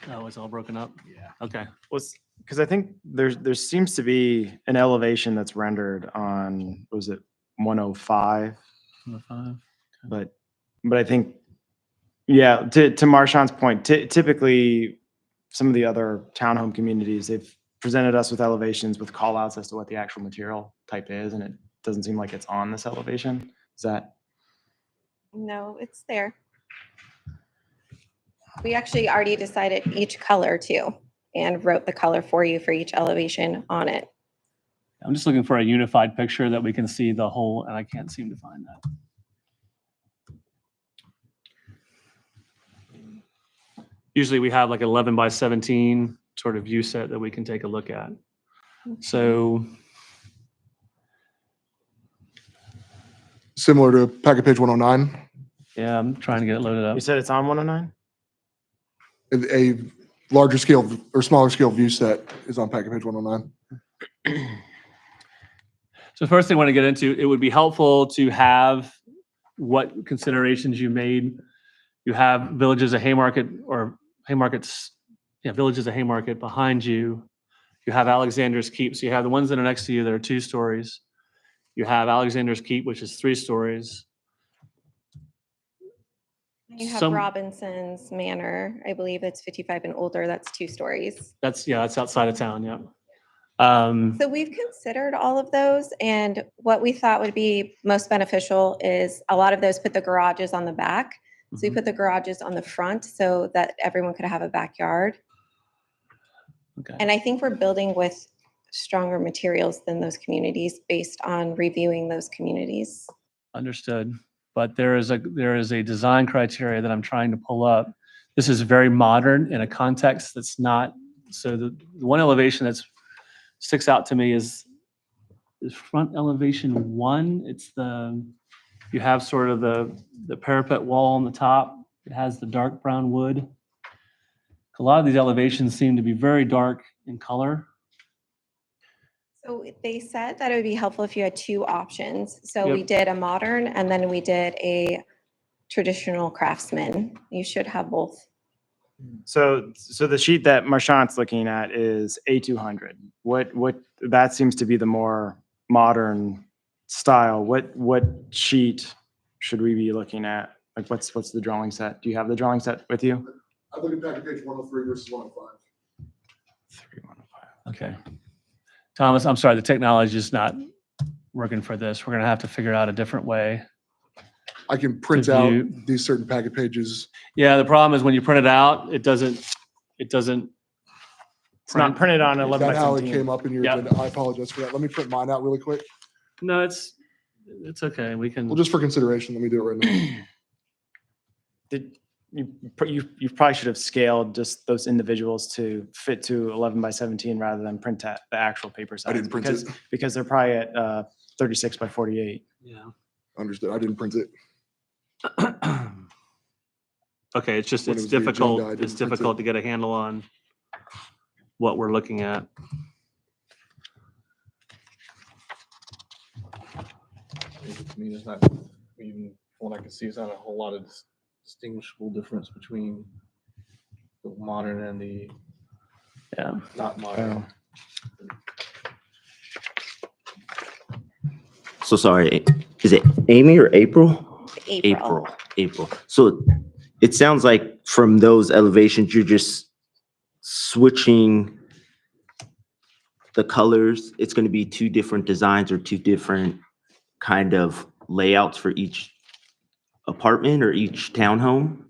Oh, it's all broken up? Yeah. Okay. Was, because I think there seems to be an elevation that's rendered on, was it 105? 105. But I think, yeah, to Marshawn's point, typically some of the other townhome communities, presented us with elevations with call outs as to what the actual material type is, and it doesn't seem like it's on this elevation. Is that, No, it's there. We actually already decided each color too, and wrote the color for you for each elevation on it. I'm just looking for a unified picture that we can see the whole, and I can't seem to find that. Usually we have like 11 by 17 sort of view set that we can take a look at. So Similar to packet page 109, yeah, I'm trying to get it loaded up. you said it's on 109? a larger scale or smaller scale view set is on packet page 109. So first thing I want to get into, it would be helpful to have what considerations you made. You have Villages of Haymarket or Haymarket's, yeah, Villages of Haymarket behind you. You have Alexander's Keep. So you have the ones that are next to you that are 2 stories. You have Alexander's Keep, which is 3 stories. You have Some- Robinson's Manor, I believe it's 55 and older, that's 2 stories. That's, yeah, that's outside of town, yeah. So we've considered all of those, and what we thought would be most beneficial is a lot of those put the garages on the back. So we Mhm. put the garages on the front so that everyone could have a backyard. Okay. And I think we're building with stronger materials than those communities based on reviewing those communities. Understood. But there is a design criteria that I'm trying to pull up. This is very modern in a context that's not, so the one elevation that's sticks out to me is front elevation 1. It's you have sort of the parapet wall on the top. It has the dark brown wood. A lot of these elevations seem to be very dark in color. So they said that it would be helpful if you had 2 options. So we Yep. did a modern and then we did a traditional craftsman. You should have both. So the sheet that Marchant's looking at is A200. What that seems to be the more modern style. What sheet should we be looking at? Like what's the drawing set? Do you have the drawing set with you? I look at packet page 103 versus 105. 3105. Okay. Thomas, I'm sorry, the technology is not working for this. We're going to have to figure out a different way. I can print To out view. these certain packet pages. Yeah, the problem is when you print it out, it doesn't. It's not printed on Is 11 by that how it 17. came up in your Yeah. agenda? I apologize for that. Let me print mine out really quick. No, it's okay. We can. Well, just for consideration, let me do it right now. Did you probably should have scaled just those individuals to fit to 11 by 17 rather than print at the actual paper size. I didn't print because, it. because they're probably at 36 by 48. Yeah. Understood. I didn't print it. Okay, it's just, When it it's was the agenda, difficult, I it's didn't print difficult it. to get a handle on what we're looking at. To me, there's not even, from what I can see, it's not a whole lot of distinguishable difference between the modern and the Yeah. not modern. So sorry, is it Amy or April? April. April. So it sounds like from those elevations, you're just switching the colors. It's going to be 2 different designs or 2 different kind of layouts for each apartment or each townhome.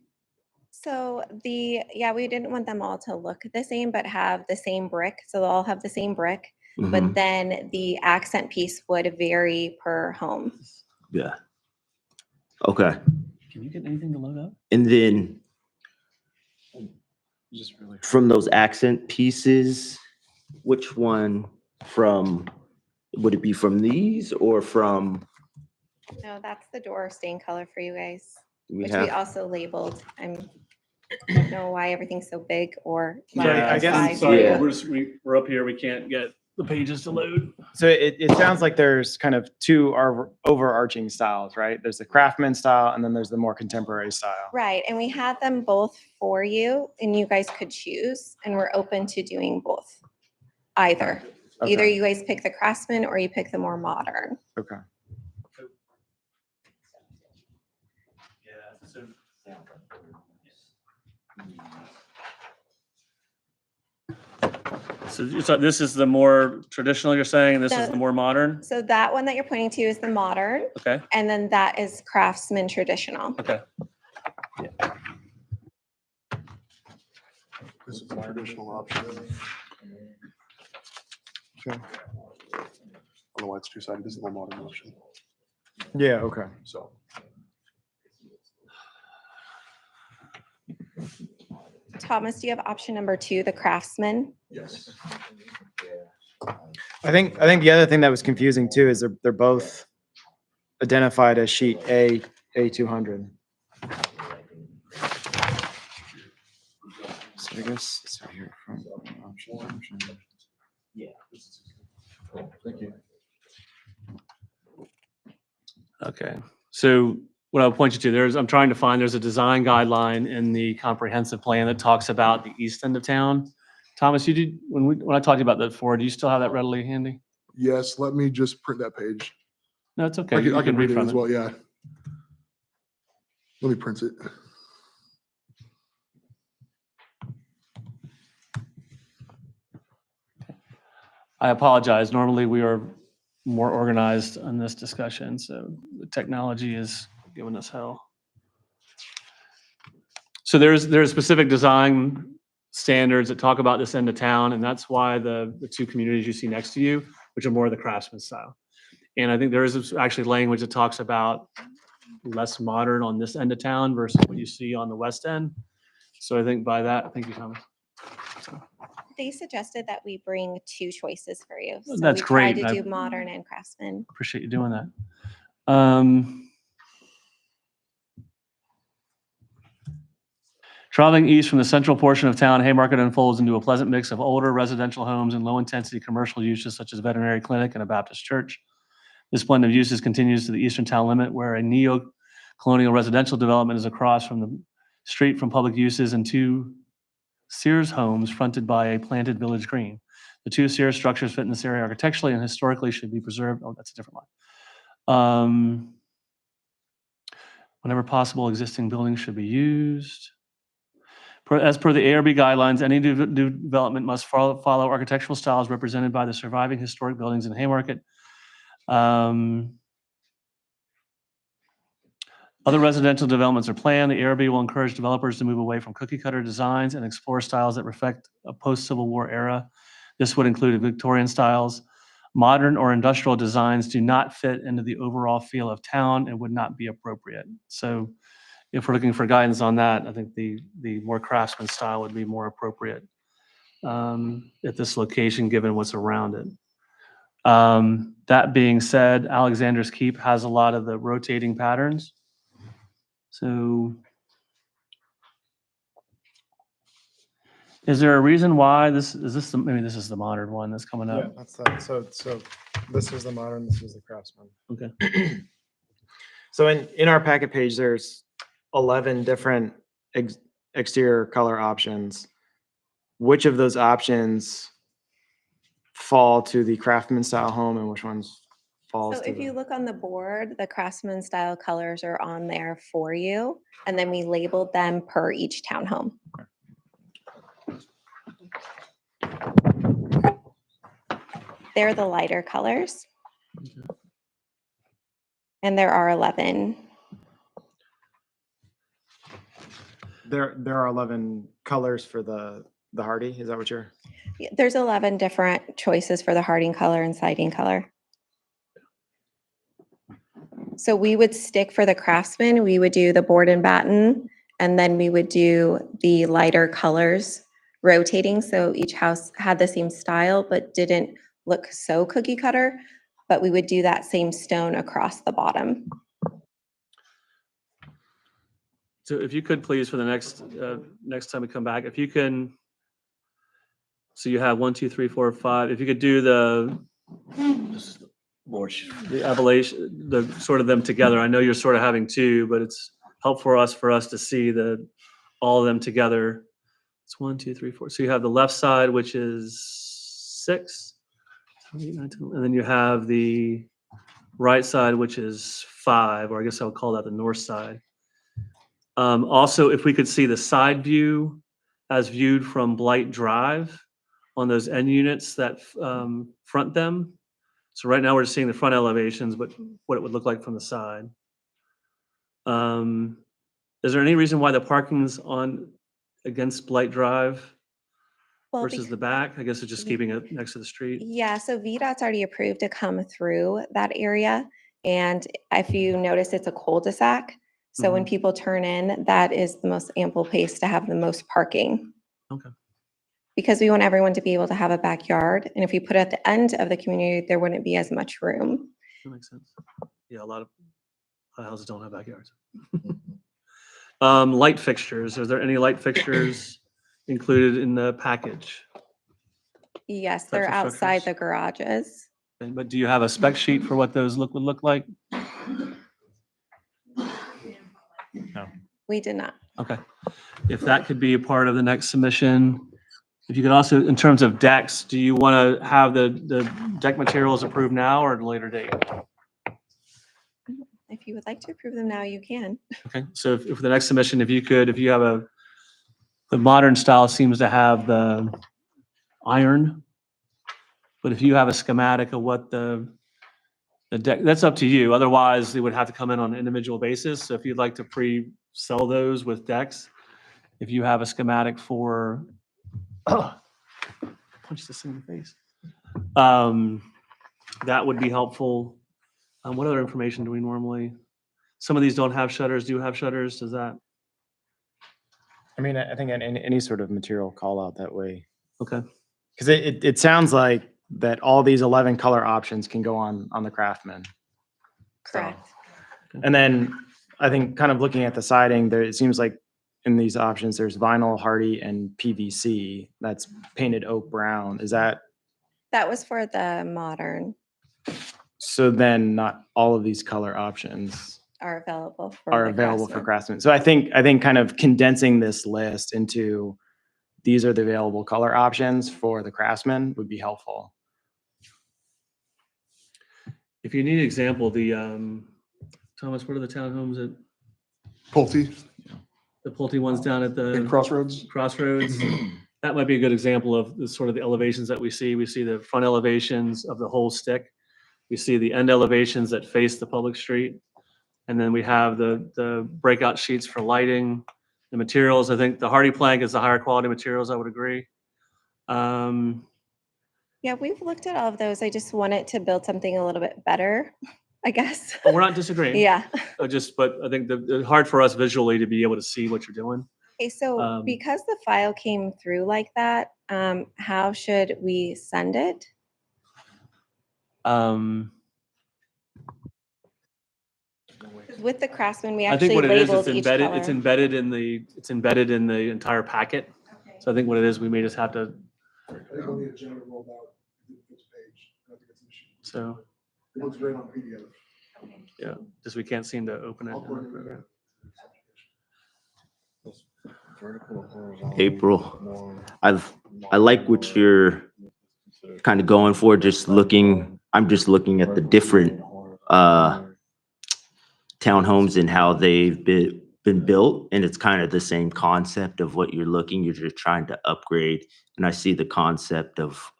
So yeah, we didn't want them all to look the same, but have the same brick. So they'll all have the same brick, Mhm. but then the accent piece would vary per home. Yeah. Okay. Can you get anything to load up? And then Just really. from those accent pieces, which one would it be from these or from, No, that's the door stain color for you guys, we which we have, also labeled. I don't know why everything's so big or. why Yeah, I it's guess- size. Sorry, Yeah. we're up here. We can't get the pages to load. So it sounds like there's kind of 2 overarching styles, right? There's the craftsman style and then there's the more contemporary style. Right, and we had them both for you, and you guys could choose, and we're open to doing both. Either. Either Okay. you guys pick the craftsman or you pick the more modern. Okay. Yeah. So. So this is the more traditional you're saying, and this is No. the more modern? So that one that you're pointing to is the modern, Okay, and then that is Craftsman traditional. okay. This is the traditional option. Okay. I don't know why it's two-sided. This is the modern option. Yeah, okay. So. Thomas, do you have option number 2, the Craftsman? Yes. I think the other thing that was confusing too is they're both identified as sheet A200. So I guess, so here, front option. Thank you. Okay, so what I'll point you to, I'm trying to find, there's a design guideline in the comprehensive plan that talks about the east end of town. Thomas, you did, when I talked to you about that before, do you still have that readily handy? Yes, let me just print that page. No, it's okay. I You can read it from as well, yeah. Let me print it. I apologize. Normally, we are more organized on this discussion, so the technology is giving us hell. So there's specific design standards that talk about this end of town, and that's why the two communities you see next to you, which are more of the Craftsman style. And I think there is actually language that talks about less modern on this end of town versus what you see on the west end. So I think by that, thank you, Thomas. They suggested that we bring 2 choices for you. So That's we tried great. to I- do modern and Craftsman. Appreciate you doing that. Traveling east from the central portion of town, Haymarket unfolds into a pleasant mix of older residential homes and low-intensity commercial uses such as a veterinary clinic and a Baptist church. This blend of uses continues to the eastern town limit where a neo-colonial residential development is across from the street from public uses and 2 Sears homes fronted by a planted village green. The 2 Sears structures fit in this area architecturally and historically should be preserved. Oh, that's a different line. Whenever possible, existing buildings should be used. As per the ARB guidelines, any new development must follow architectural styles represented by the surviving historic buildings in Haymarket. Other residential developments are planned. The ARB will encourage developers to move away from cookie cutter designs and explore styles that reflect a post-Civil War era. This would include Victorian styles. Modern or industrial designs do not fit into the overall feel of town and would not be appropriate. So if we're looking for guidance on that, I think the more Craftsman style would be more appropriate at this location, given what's around it. That being said, Alexander's Keep has a lot of the rotating patterns. So is there a reason why maybe this is the modern one that's coming Yeah, up? that's that. So this is the modern, this is the Craftsman. Okay. So in our packet page, there's 11 different exterior color options. Which of those options fall to the Craftsman style home and which ones falls So to if you the? look on the board, the Craftsman style colors are on there for you. And then we labeled them per each townhome. They're the lighter colors. And there are 11. There are 11 colors for the Hardy. Is that what you're? There's 11 different choices for the Harding color and siding color. So we would stick for the Craftsman, we would do the board and batten, and then we would do the lighter colors rotating. So each house had the same style, but didn't look so cookie cutter, but we would do that same stone across the bottom. So if you could please, for the next time we come back, if you can, so you have 1, 2, 3, 4, 5, if you could do the elevation, the sort of them together. I know you're sort of having 2, but it's helpful for us to see all of them together. It's 1, 2, 3, 4. So you have the left side, which is 6, 7, 8, 9, 10, and then you have the right side, which is 5, or I guess I would call that the north side. Also, if we could see the side view as viewed from Blight Drive, on those end units that front them. So right now we're seeing the front elevations, but what it would look like from the side. Is there any reason why the parking's on against Blight Drive Well, versus the back? I guess it's just keeping it next to the street. Yeah, so VDOT's already approved to come through that area. And if you notice, it's a cul-de-sac. So when Mhm. people turn in, that is the most ample place to have the most parking. Okay. Because we want everyone to be able to have a backyard. And if we put it at the end of the community, there wouldn't be as much room. That makes sense. Yeah, a lot of houses don't have backyards. Light fixtures, are there any light fixtures included in the package? Yes, Types they're of outside the structures? garages. But do you have a spec sheet for what those would look like? We did not. Okay. If that could be a part of the next submission, if you could also, in terms of decks, do you want to have the deck materials approved now or at a later date? If you would like to approve them now, you can. Okay, so if for the next submission, if you have the modern style seems to have the iron, but if you have a schematic of what the deck, that's up to you. Otherwise, they would have to come in on an individual basis. So if you'd like to pre-sell those with decks, if you have a schematic for, punch this in the face. That would be helpful. What other information do we normally? Some of these don't have shutters. Do you have shutters? Does that? I mean, I think any sort of material call out that way. Okay. Because it sounds like that all these 11 color options can go on the Craftsman. Correct. And then I think kind of looking at the siding there, it seems like in these options, there's vinyl, hardy, and PVC that's painted oak brown. Is that, That was for the modern so then not all of these color options are available for are the available for Craftsman. Craftsman. So I think kind of condensing this list into these are the available color options for the Craftsman would be helpful. If you need an example, Thomas, what are the townhomes at Pulte the Pulte ones down at and the Crossroads. Crossroads? That might be a good example of the sort of the elevations that we see. We see the front elevations of the whole stick. We see the end elevations that face the public street. And then we have the breakout sheets for lighting, the materials. I think the hardy plank is the higher quality materials, I would agree. Yeah, we've looked at all of those. I just wanted to build something a little bit better, I guess. But we're not disagreeing. Yeah. But I think it's hard for us visually to be able to see what you're doing. Okay, so because the file came through like that, how should we send it? With the Craftsman, we I think actually what it is, labeled it's each embedded, color. it's embedded in the entire packet. So I think what it is, we may just have to, I think we'll need a general rollout. It's page. I think it's an issue. so, It looks great on PDF. yeah, just we can't seem to open it. I'll put it in there. April, I like what you're kind of going for, I'm just looking at the different townhomes and how they've been built, and it's kind of the same concept of what you're just trying to upgrade. And I see the concept of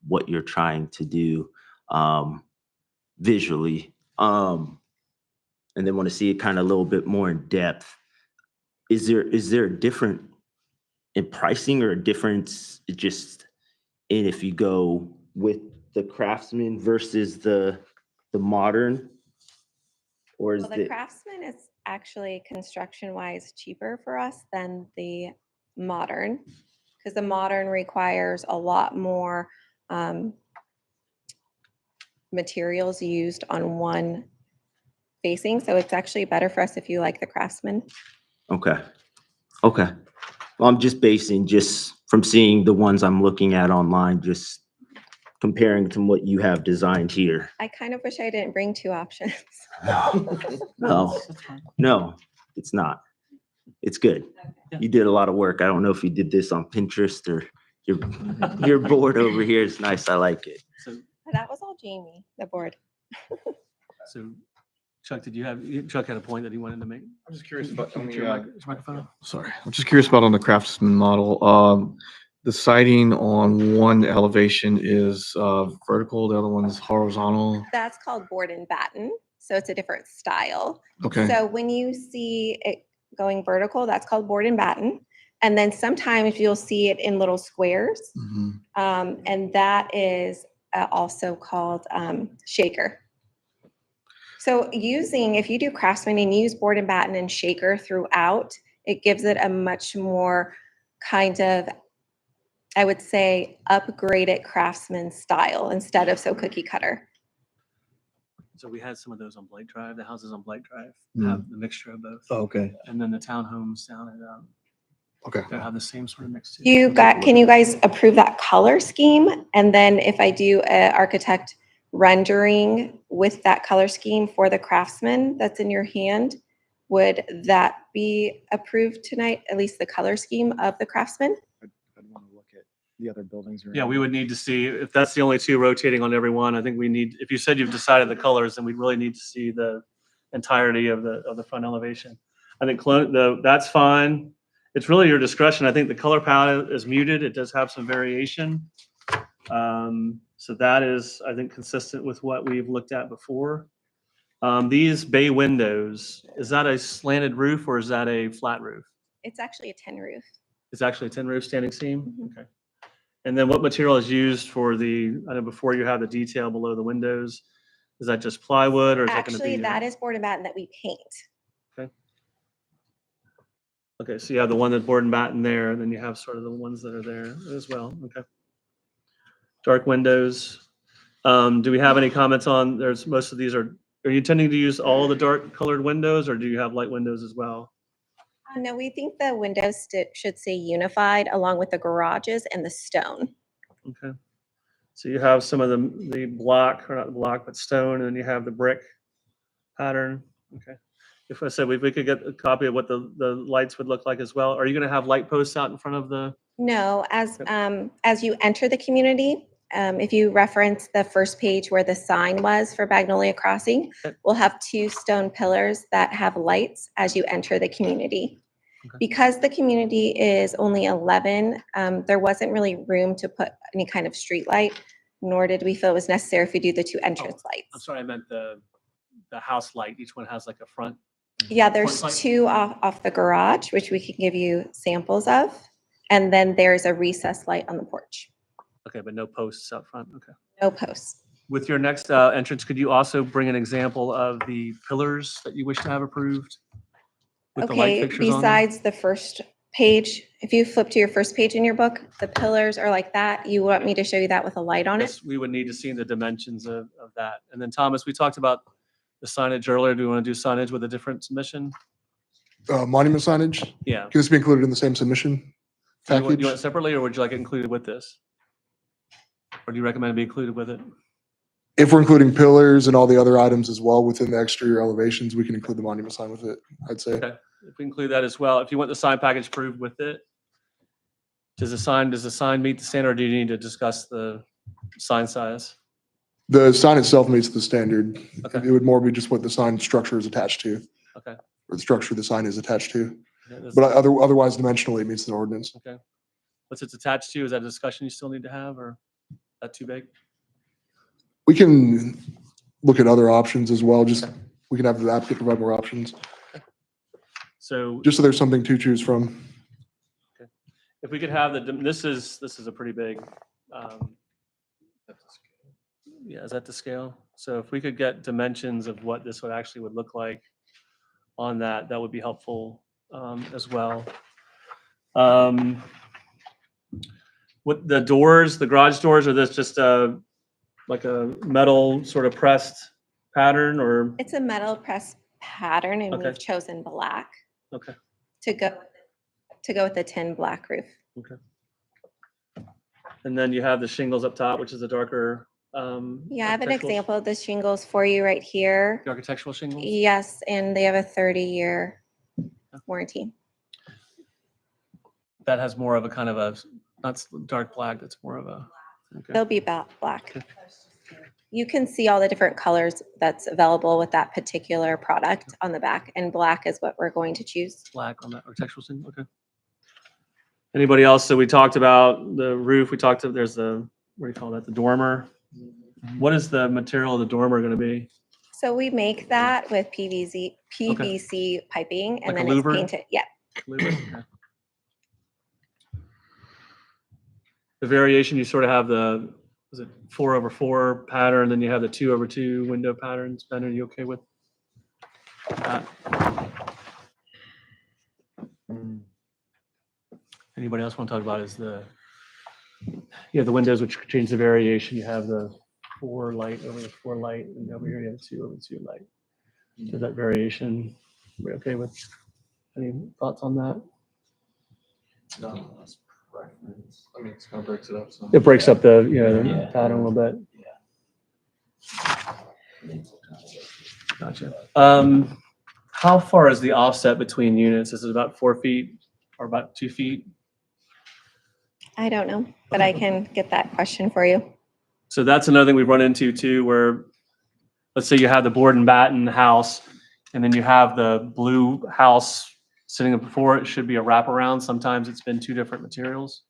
what you're trying to do visually. And then want to see it kind of a little bit more in depth. Is there a different in pricing or a difference just in if you go with the Craftsman versus the modern? Or is Well, the it, Craftsman is actually construction-wise cheaper for us than the modern, because the modern requires a lot more materials used on one facing. So it's actually better for us if you like the Craftsman. okay. Well, I'm just basing from seeing the ones I'm looking at online, just comparing to what you have designed here. I kind of wish I didn't bring two options. No, it's not. It's good. You did a lot of work. I don't know if you did this on Pinterest or your board over here is nice. I like it. So, That was all Jamie, the board. so Chuck, Chuck had a point that he wanted to make? I'm just curious about on Is your the, microphone? sorry, I'm just curious about on the Craftsman model. The siding on one elevation is vertical, the other one is horizontal. That's called board and batten, so it's a different style. Okay. So when you see it going vertical, that's called board and batten. And then sometimes you'll see it in little squares, Mhm. and that is also called shaker. So if you do Craftsman and use board and batten and shaker throughout, it gives it a much more kind of, I would say, upgraded Craftsman style instead of so cookie cutter. So we had some of those on Blake Drive. The houses on Blake Drive Mm. have the mixture of both. Oh, okay. And then the townhomes down at, Okay. they have the same sort of mix too. Can you guys approve that color scheme? And then if I do a architect rendering with that color scheme for the Craftsman that's in your hand, would that be approved tonight? At least the color scheme of the Craftsman? I'd want to look at the other buildings. Yeah, around we it. would need to see, if that's the only two rotating on every one, I think we need, if you said you've decided the colors, then we really need to see the entirety of the front elevation. I think that's fine. It's really your discretion. I think the color palette is muted. It does have some variation. So that is, I think, consistent with what we've looked at before. These bay windows, is that a slanted roof or is that a flat roof? It's actually a tin roof. It's actually a tin roof standing seam? Mhm. Okay. And then what material is used for I know before you have the detail below the windows, is that just plywood or is that gonna be? Actually, that is board and batten that we paint. Okay, so you have the one that's board and batten there, and then you have sort of the ones that are there as well, okay. Dark windows. Do we have any comments on, most of these are you intending to use all the dark colored windows or do you have light windows as well? No, we think the windows should stay unified along with the garages and the stone. Okay. So you have some of the block, or not block, but stone, and then you have the brick pattern. Okay. If we could get a copy of what the lights would look like as well. Are you gonna have light posts out in front of the? No, as you enter the community, if you reference the first page where the sign was for Magnolia Crossing, Okay. we'll have 2 stone pillars that have lights as you enter the community. Okay. Because the community is only 11, there wasn't really room to put any kind of street light, nor did we feel it was necessary if we do the 2 entrance I'm lights. sorry, I meant the house light. Each one has like a front. Yeah, there's Front light? 2 off the garage, which we can give you samples of. And then there's a recessed light on the porch. Okay, but no posts out front. Okay. No posts. With your next entrance, could you also bring an example of the pillars that you wish to have approved? With the light Okay, fixtures on them? besides the first page, if you flip to your first page in your book, the pillars are like that. You want me to show you that with a light on it? Yes, we would need to see the dimensions of that. And then Thomas, we talked about the signage earlier. Do we want to do signage with a different submission? Monument signage, Yeah. can this be included in the same submission Do you want package? it separately or would you like it included with this? Or do you recommend it be included with it? If we're including pillars and all the other items as well within the exterior elevations, we can include the monument sign with it, I'd say. Okay. If we include that as well, if you want the sign package approved with it, does the sign meet the standard or do you need to discuss the sign size? The sign itself meets the standard. Okay. It would more be just what the sign structure is attached to, Okay. or the structure the sign is attached to. Yeah, that's- But otherwise dimensionally, it meets the ordinance. Okay. What's it's attached to? Is that a discussion you still need to have or that too big? We can look at other options as well, just, we can have the applicant provide more options, So just so there's something to choose from. if we could have this is a pretty big, yeah, is that the scale? So if we could get dimensions of what this would look like on that, that would be helpful as well. What the doors, the garage doors, are this just like a metal sort of pressed pattern or? It's a metal press pattern and Okay. we've chosen black Okay, to go with the tin black roof. okay. And then you have the shingles up top, which is a darker. Yeah, I have an architectural- example of the shingles for you right here. The architectural shingles? Yes, and they have a 30-year warranty. That has more of a kind of a, not dark black, that's more of a, okay. They'll be about black. Okay. You can see all the different colors that's available with that particular product on the back, and black is what we're going to choose. Black on that architectural shingle, okay. Anybody else? So we talked about the roof. We talked, there's the, what do you call that? The dormer. What is the material of the dormer going to be? So we make that with PVC piping and Like a then it's louvered? painted. Yeah. Okay. The variation, you sort of have the, is it 4/4 pattern, then you have the 2/2 window patterns. Ben, are you okay with that? Anybody else want to talk about is the, you have the windows which change the variation. You have the 4 light over the 4 light, and over here you have 2/2 light. So that variation, we okay with? Any thoughts on that? I mean, it kind of breaks it up. So. It breaks up the, the pattern a little bit. Gotcha. How far is the offset between units? Is it about 4 feet or about 2 feet? I don't know, but I can get that question for you. So that's another thing we've run into too, where let's say you have the board and batten house, and then you have the blue house sitting up before it should be a wraparound. Sometimes it's been 2 different materials.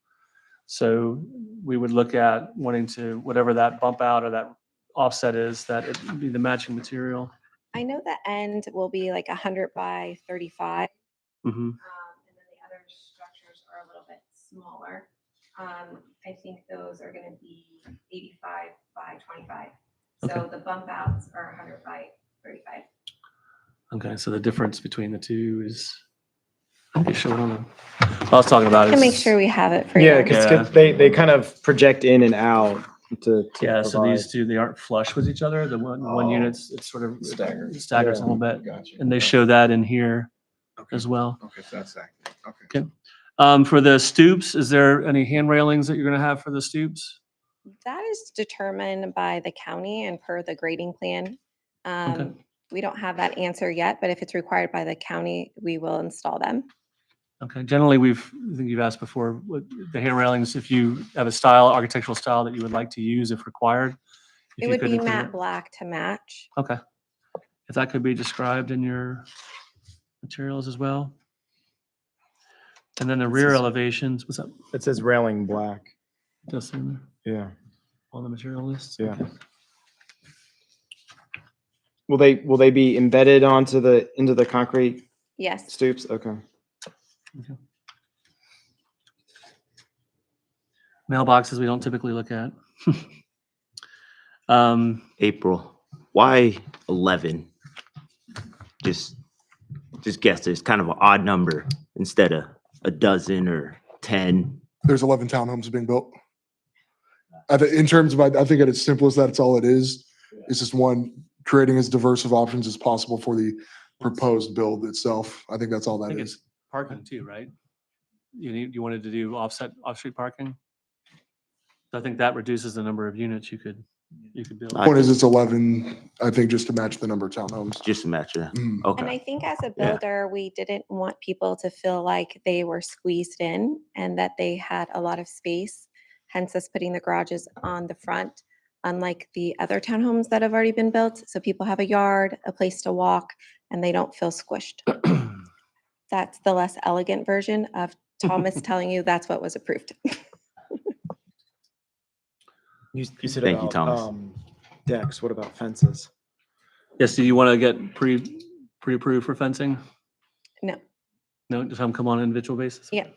So we would look at wanting to, whatever that bump out or that offset is, that it would be the matching material. I know the end will be like 100 by 35. Mhm. And then the other structures are a little bit smaller. I think those are going to be 85 by 25. So Okay. the bump outs are 100 by 35. Okay, so the difference between the two is, I think it showed on the, I was talking about I can make is- sure we have it for Yeah, you. because they kind of project in and out to Yeah, so provide. these two, they aren't flush with each other. The one unit's, it's sort of Staggered. staggers a Yeah. little bit. Gotcha. And they show that in here Okay. as well. Okay, so that's accurate. Okay. For the stoops, is there any hand railings that you're gonna have for the stoops? That is determined by the county and per the grading plan. Okay. We don't have that answer yet, but if it's required by the county, we will install them. Okay, generally, I think you've asked before, what the hand railings, if you have a style, architectural style that you would like to use if required. if It you would could be include matte it. black to match. Okay. If that could be described in your materials as well. And then the rear elevations, what's up? It says railing black. Just in there Yeah. on the material list? Yeah. Okay. Will they be embedded into the concrete Yes. stoops? Okay. Mailboxes we don't typically look at. April, why 11? Just guess. It's kind of an odd number instead of a dozen or 10. There's 11 townhomes being built. In terms of, I think at its simplest, that's all it is. It's just one, creating as diverse of options as possible for the proposed build itself. I think that's all I that think is. it's parking too, right? You wanted to do off-street parking? I think that reduces the number of units you could build. Point is, it's 11, I think, just to match the number of townhomes. Just to match that. Mm. And I Okay. think as a Yeah. builder, we didn't want people to feel like they were squeezed in and that they had a lot of space, hence us putting the garages on the front, unlike the other townhomes that have already been built. So people have a yard, a place to walk, and they don't feel squished. That's the less elegant version of Thomas telling you that's what was approved. You said Thank you, about, Thomas. decks. What about fences? Yes, do you want to get pre-approved for fencing? No. No, just have them come on an individual basis? Yeah.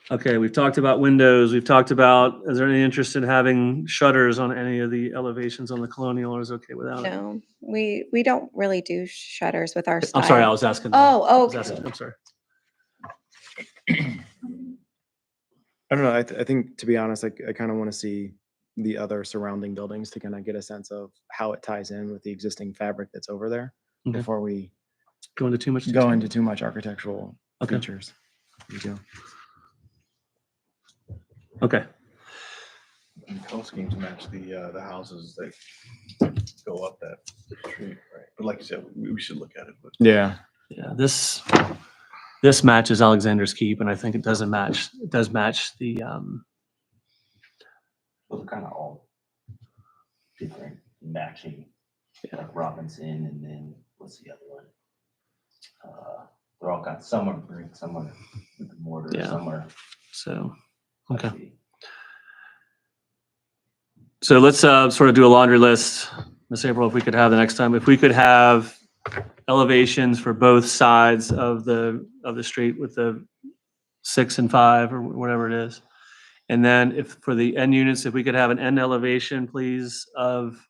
Okay, we've talked about windows. We've talked about, is there any interest in having shutters on any of the elevations on the Colonial, or is it okay without it? No, we don't really do shutters with our style. I'm sorry, I was asking. Oh, I was okay. asking, I'm sorry. I don't know. I think, to be honest, I kind of want to see the other surrounding buildings to kind of get a sense of how it ties in with the existing fabric that's over there Okay. before we Go into too much go detail? into too much architectural Okay. features. We do. Okay, And the color schemes match the houses that go up that street, right? But like you said, we should look at it, but. Yeah. yeah, this matches Alexander's Keep, and I think it does match the, Those are kind of all different matching, like Robinson, and then what's the other one? They're all got, some are brick, some are with the mortar, Yeah. some are. So, okay. So let's sort of do a laundry list. Ms. April, if we could have the next time, if we could have elevations for both sides of the street with the 6 and 5 or whatever it is. And then if for the end units, if we could have an end elevation, please, of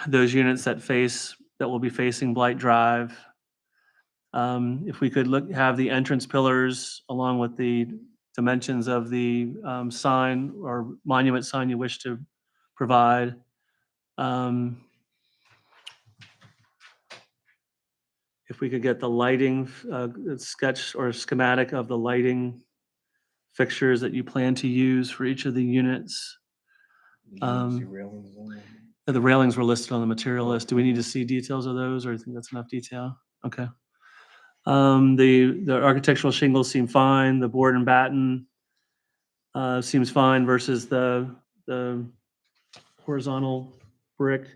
those units that will be facing Blight Drive. If we could have the entrance pillars along with the dimensions of the sign or monument sign you wish to provide. If we could get the lighting sketch or schematic of the lighting fixtures that you plan to use for each of the units. The railings were listed on the material list. Do we need to see details of those, or do you think that's enough detail? Okay. The architectural shingles seem fine. The board and batten seems fine versus the horizontal brick.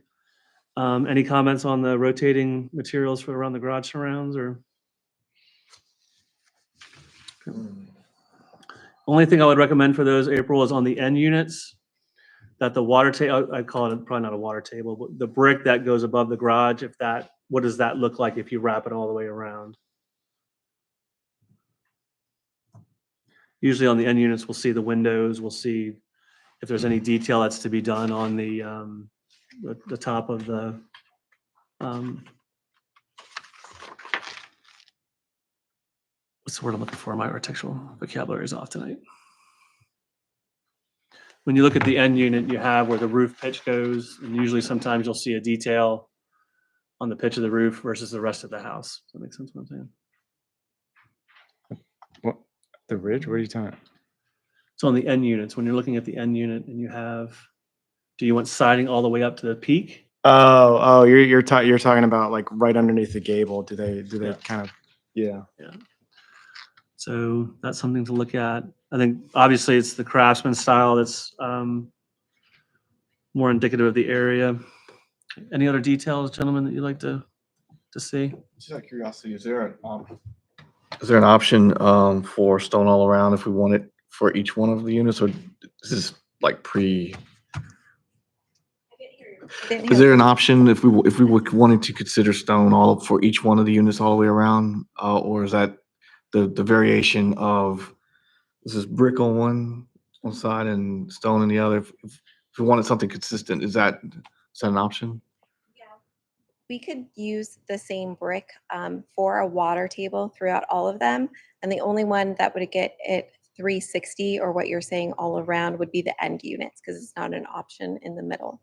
Any comments on the rotating materials for around the garage surrounds, or? Only thing I would recommend for those, April, is on the end units, that the water table, I call it probably not a water table, but the brick that goes above the garage, what does that look like if you wrap it all the way around? Usually on the end units, we'll see the windows, we'll see if there's any detail that's to be done on the top of the, what's the word I'm looking for? My architectural vocabulary is off tonight. When you look at the end unit, you have where the roof pitch goes, and usually sometimes you'll see a detail on the pitch of the roof versus the rest of the house. Does that make sense what I'm saying? What, the ridge? What are you talking about? So on the end units, when you're looking at the end unit and you have, do you want siding all the way up to the peak? Oh, you're talking about like right underneath the gable. Do they Yeah. kind of, yeah. So that's something to look at. I think obviously it's the Craftsman style that's more indicative of the area. Any other details, gentlemen, that you'd like to see? Just out of curiosity, is there an option for stone all around if we want it for each one of the units, or is this like is there an option if we wanted to consider stone all for each one of the units all the way around, or is that the variation of this is brick on one side and stone on the other? If we wanted something consistent, is that an option? We could use the same brick for a water table throughout all of them. And the only one that would get it 360 or what you're saying all around would be the end units because it's not an option in the middle.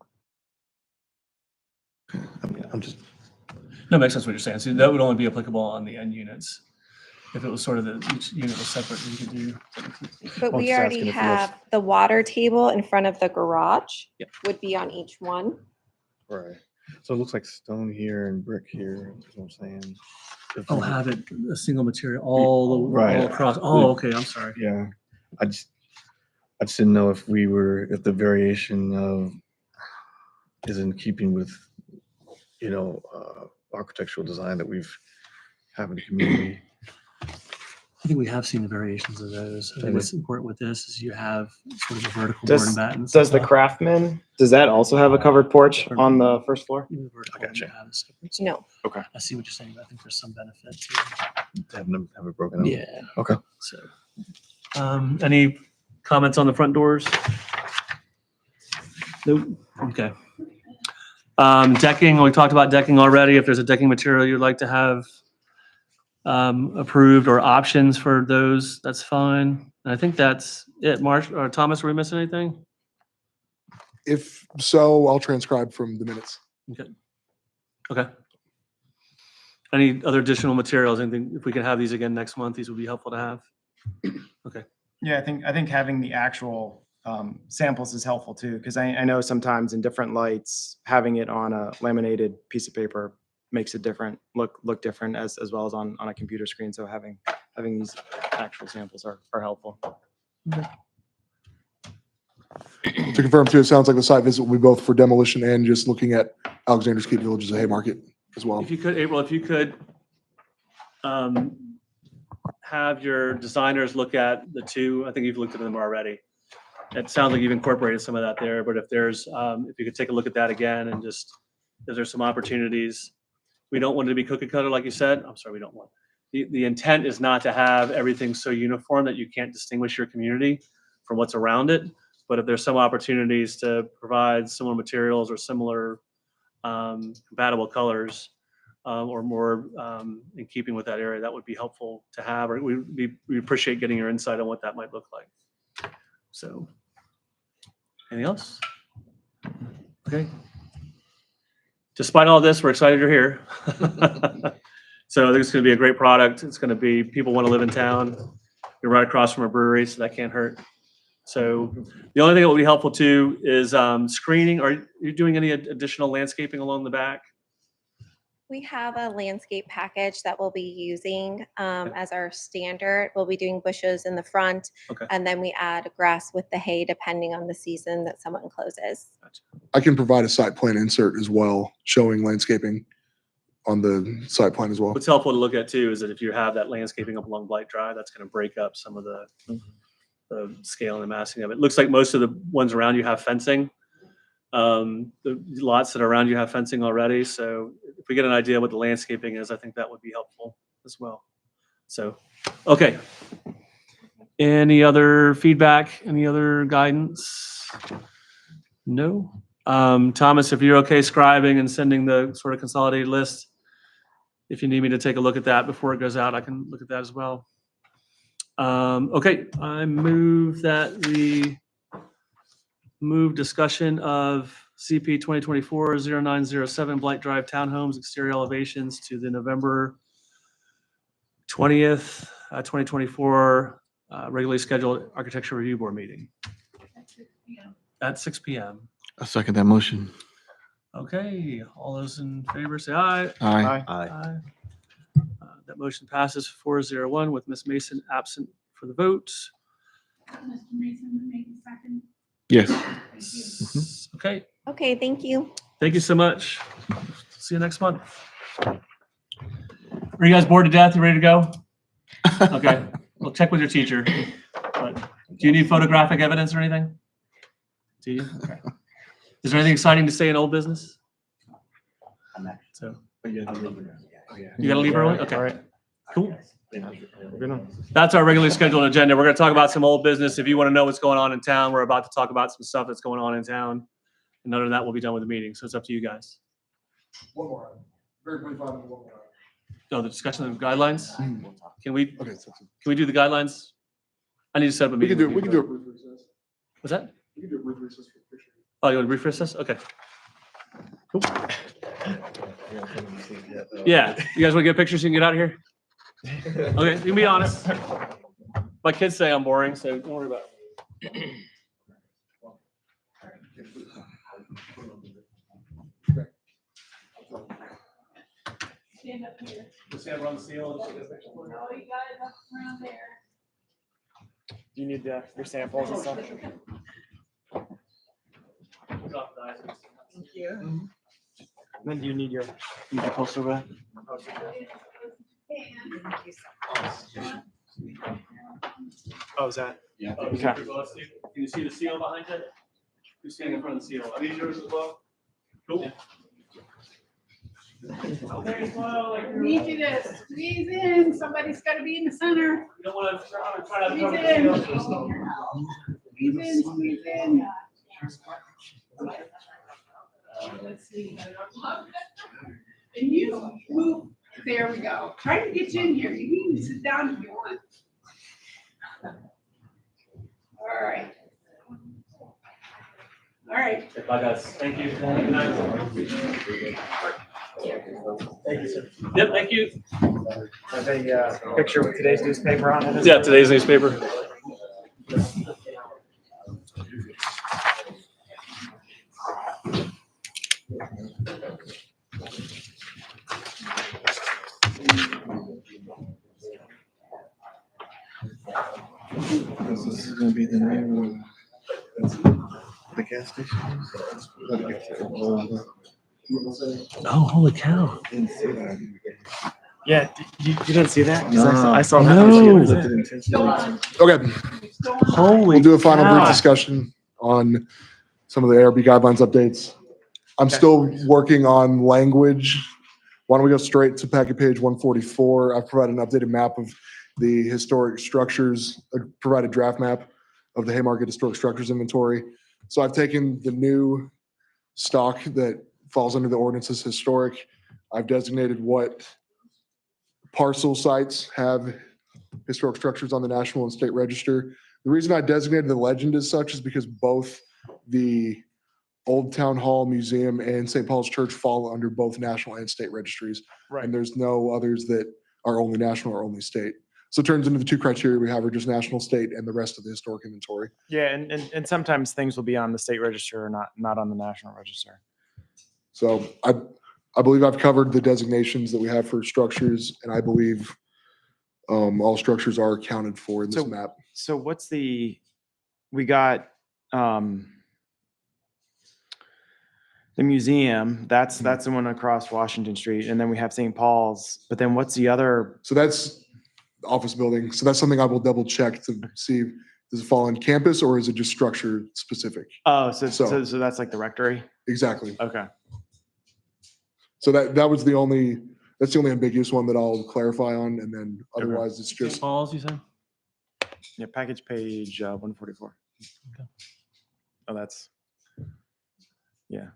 I'm just. No, makes sense what you're saying. So that would only be applicable on the end units. If it was sort of each unit was separate, you could do. But I'm we just already asking if you have the water table in front of the garage Yep. would be on each one. Right. So it looks like stone here and brick here, is what I'm saying. If Oh, we- have it a single material all Right. across. Oh, okay. I'm sorry. Yeah, I just didn't know if the variation of is in keeping with, architectural design that we've have in the community. I think we have seen the variations of those. I think what's important with this is you have sort of a vertical board Does and battens. does the Craftsman, does that also have a covered porch on the first floor? I gotcha. No. I see what you're saying, but I think there's some benefit to. Have it broken up. Yeah. Okay. So, any comments on the front doors? Nope. Okay. Decking, we talked about decking already. If there's a decking material you'd like to have approved or options for those, that's fine. And I think that's it. Marsh or Thomas, are we missing anything? If so, I'll transcribe from the minutes. Okay. Any other additional materials? Anything, if we can have these again next month, these would be helpful to have. Okay. Yeah, I think having the actual samples is helpful too, because I know sometimes in different lights, having it on a laminated piece of paper makes it different, look different as well as on a computer screen. So having these actual samples are helpful. To confirm too, it sounds like the site visit will be both for demolition and just looking at Alexander's Keep Village as a Haymarket as well. If you could, April, if you could have your designers look at the two. I think you've looked at them already. It sounds like you've incorporated some of that there, but if there's, if you could take a look at that again and just, if there's some opportunities. We don't want it to be cookie cutter, like you said. I'm sorry, we don't want. The intent is not to have everything so uniform that you can't distinguish your community from what's around it. But if there's some opportunities to provide similar materials or similar compatible colors, or more in keeping with that area, that would be helpful to have. Or we appreciate getting your insight on what that might look like. So, anything else? Okay. Despite all this, we're excited you're here. So I think it's going to be a great product. It's going to be, people want to live in town. You're right across from a brewery, so that can't hurt. So the only thing that would be helpful too is screening. Are you doing any additional landscaping along the back? We have a landscape package that we'll be using as our standard. We'll be doing bushes in the front, Okay. and then we add grass with the hay depending on the season that someone closes. I can provide a site plan insert as well, showing landscaping on the site plan as well. What's helpful to look at too is that if you have that landscaping up along Blight Drive, that's going to break up some of the scale and the massing of it. Looks like most of the ones around you have fencing. The lots that are around you have fencing already. So if we get an idea what the landscaping is, I think that would be helpful as well. So, okay. Any other feedback? Any other guidance? No. Thomas, if you're okay scribing and sending the sort of consolidated list, if you need me to take a look at that before it goes out, I can look at that as well. Okay, I move that we move discussion of CP 2024-0907 Blight Drive Townhomes exterior elevations to the November 20th, 2024 regularly scheduled Architecture Review Board meeting at 6 p.m. I second that motion. Okay, all those in favor say aye. Aye. Aye. That motion passes 4-0-1 with Ms. Mason absent for the vote. Mr. Mason, make a second. Yes. Okay, Okay, thank you. thank you so much. See you next month. Are you guys bored to death? You ready to go? Okay, we'll check with your teacher. But do you need photographic evidence or anything? Do you? Okay. Is there anything exciting to say in old business? So, you gotta leave early? Okay. All right. Cool. Good one. That's our regularly scheduled agenda. We're going to talk about some old business. If you want to know what's going on in town, we're about to talk about some stuff that's going on in town. And none of that will be done with the meeting. So it's up to you guys. One more item. Very brief item, one more item. No, the discussion of guidelines. Can we Okay, do the guidelines? I need to set up a we meeting. can do, with we can you. do a brief recess. What's that? We can do a brief recess for the picture. Oh, you want to brief recess? Okay. Cool. Yeah. You guys want to get pictures? You can get out of here. Okay. You can be honest. My kids say I'm boring, so don't worry about it. Stand up here. Just stand around the seal. No, you got it up around there. Do you need your samples and stuff? Thank you. Then do you need your poster back? Oh, is that? Yeah. Okay. Can you see the seal behind it? Who's standing in front of the seal? Are these yours as well? Cool. Okay, well, like, I need you to squeeze in. Somebody's got to be in the center. you don't want to try to Squeeze cover in. the seal. Squeeze in, squeeze in. Let's see. And you move, there we go. Try to get you in here. You can even sit down if you want. All right. All right. Bye, guys. Thank you. Good night. Thank you, sir. Yep, thank you. Have a picture with today's newspaper on it. Yeah, today's newspaper. This is gonna be the name of the gas station. Oh, holy cow. Yeah, you didn't see that? 'Cause I saw No. that. Okay, Holy we'll do a final brief cow. discussion on some of the ARB guidelines updates. I'm still working on language. Why don't we go straight to packet page 144? I've provided an updated map of the historic structures, provided draft map of the Haymarket Historic Structures Inventory. So I've taken the new stock that falls under the ordinance as historic. I've designated what parcel sites have historic structures on the National and State Register. The reason I designated the legend as such is because both the Old Town Hall Museum and St. Paul's Church fall under both national and state registries. Right. And there's no others that are only national or only state. So it turns into the two criteria we have are just national, state, and the rest of the historic inventory. Yeah, and sometimes things will be on the state register or not on the national register. So I believe I've covered the designations that we have for structures, and I believe all structures are accounted for in this So- map. So we got, the museum, that's the one across Washington Street, and then we have St. Paul's, but then what's the other? So that's the office building. So that's something I will double check to see, does it fall on campus or is it just structure specific? Oh, So- so that's like the rectory? Exactly. Okay. So that was that's the only ambiguous one that I'll clarify on, and then otherwise it's just, Paul's, you said? Yeah, package page 144. Okay. Oh, that's, yeah.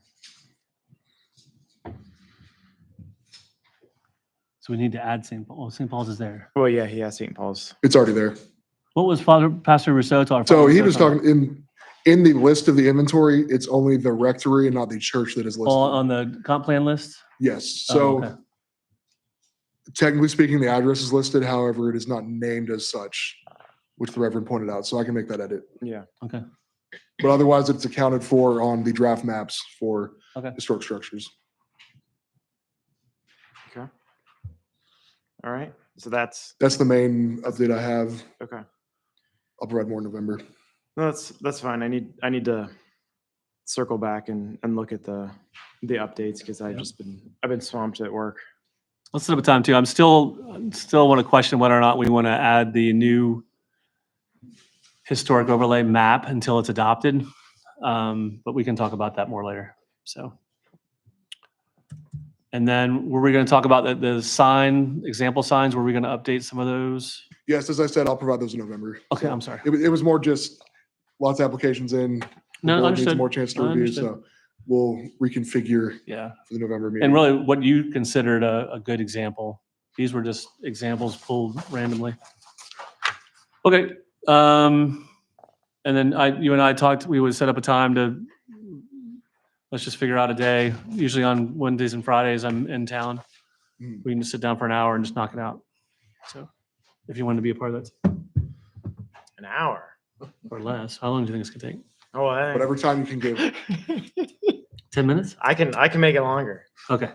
So we need to add St. Paul. Oh, St. Paul's is there. Well, yeah, he has St. Paul's. it's already there. What was Pastor Rousseau talking? So he was talking in the list of the inventory, it's only the rectory and not the church that is listed. On the comp plan list? Yes, Oh, so okay. technically speaking, the address is listed, however, it is not named as such, which the Reverend pointed out, so I can make that edit. Yeah. Okay. But otherwise, it's accounted for on the draft maps for Okay. historic structures. Okay. All right. So that's, That's the main update I have. okay. I'll provide more in November. No, that's fine. I need to circle back and look at the updates because I've been swamped at work. Let's set up a time too. I'm still want to question whether or not we want to add the new historic overlay map until it's adopted. But we can talk about that more later. So. And then were we going to talk about the example signs? Were we going to update some of those? Yes, as I said, I'll provide those in November. Okay, So I'm sorry. It was more just lots of applications in. the No, board needs understood. More chance to I review, understood. so we'll reconfigure Yeah. for the November meeting. And really what you considered a good example. These were just examples pulled randomly. Okay. And then you and I talked, we would set up a time to, let's just figure out a day. Usually on Wednesdays and Fridays, I'm in town. Mhm. We can just sit down for an hour and just knock it out. So if you want to be a part of that An hour. or less, how long do you think it's gonna take? Oh, Whatever time you can give. 10 minutes? I can make it longer. Okay.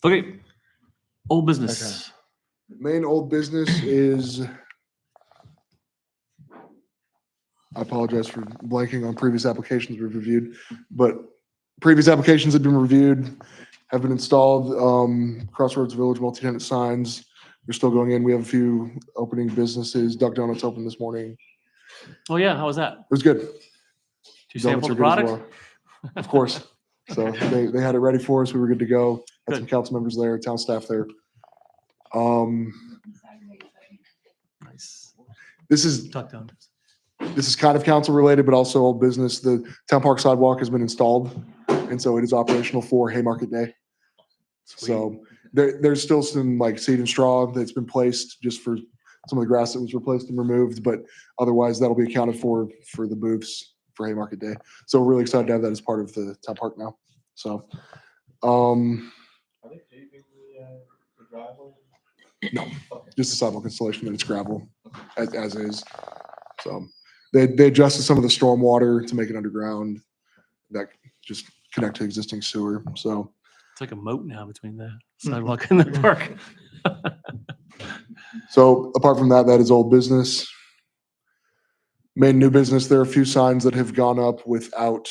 Okay. Old business. Main old business is, I apologize for blanking on previous applications we've reviewed, but previous applications have been reviewed, have been installed. Crossroads Village multi-tenant signs, they're still going in. We have a few opening businesses. Duck Donuts opened this morning. Oh yeah, how was that? It was good. Did you sample Donuts the are good as product? well. Of course. So they had it ready for us. We were good to go. Had some Good. council members there, town staff there. Nice. This is Duck Donuts. kind of council related, but also old business. The town park sidewalk has been installed, and so it is operational for Haymarket Day. So there's still some like seed and straw that's been placed just for some of the grass that was replaced and removed, but otherwise that'll be accounted for the booths for Haymarket Day. So we're really excited to have that as part of the town park now. So, Are they paving the driveway? no, just the sidewalk installation and it's gravel as is. So they adjusted some of the storm water to make it underground that just connect to existing sewer. So It's like a moat now between the sidewalk and the park. So apart from that, that is old business. Main new business, there are a few signs that have gone up without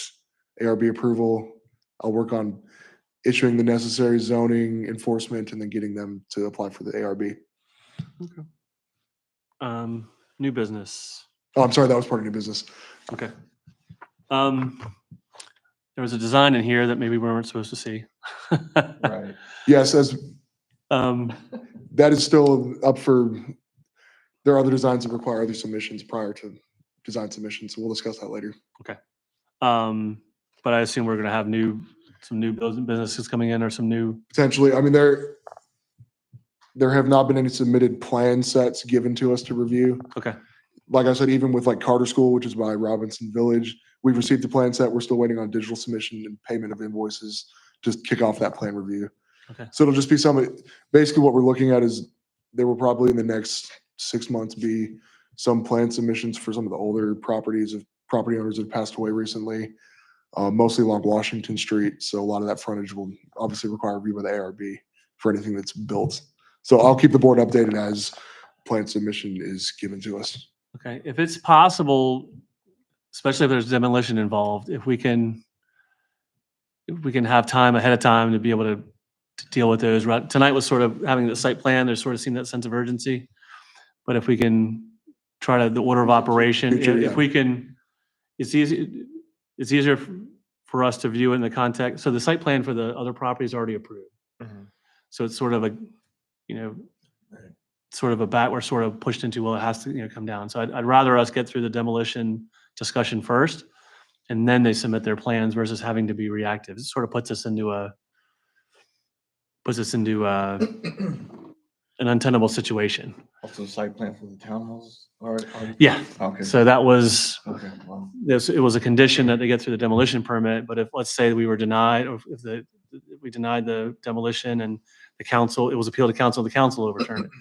ARB approval. I'll work on issuing the necessary zoning enforcement and then getting them to apply for the ARB. New business. Oh, I'm sorry, that was part of new business. Okay. There was a design in here that maybe we weren't supposed to see. Right. Yes, as Um, that is still up for, there are other designs that require other submissions prior to design submission, so we'll discuss that later. but I assume we're gonna have some new businesses coming in or some new, Potentially, I mean, there have not been any submitted plan sets given to us to review. okay, Like I said, even with like Carter School, which is by Robinson Village, we've received the plan set. We're still waiting on digital submission and payment of invoices to kick off that plan review. Okay. So it'll just be basically what we're looking at is there will probably in the next 6 months be some plan submissions for some of the older properties of property owners that have passed away recently, mostly along Washington Street. So a lot of that frontage will obviously require review by the ARB for anything that's built. So I'll keep the board updated as plan submission is given to us. okay. If it's possible, especially if there's demolition involved, if we can have time ahead of time to be able to deal with those. Right, tonight was sort of having the site plan, there sort of seemed that sense of urgency. But if we can try to, the order of operation, Future, if yeah. we can, it's easier for us to view it in the context. So the site plan for the other property is already approved. So it's sort of a, sort of a we're sort of pushed into, well, it has to, come down. So I'd rather us get through the demolition discussion first, and then they submit their plans versus having to be reactive. It sort of puts us into an untenable situation. Also site plan for the townhouse or? Yeah. Okay. So that was, Okay, well, it was a condition that they get through the demolition permit, but if, let's say we were denied, or if we denied the demolition and the council, it was appealed to council, the council overturned it,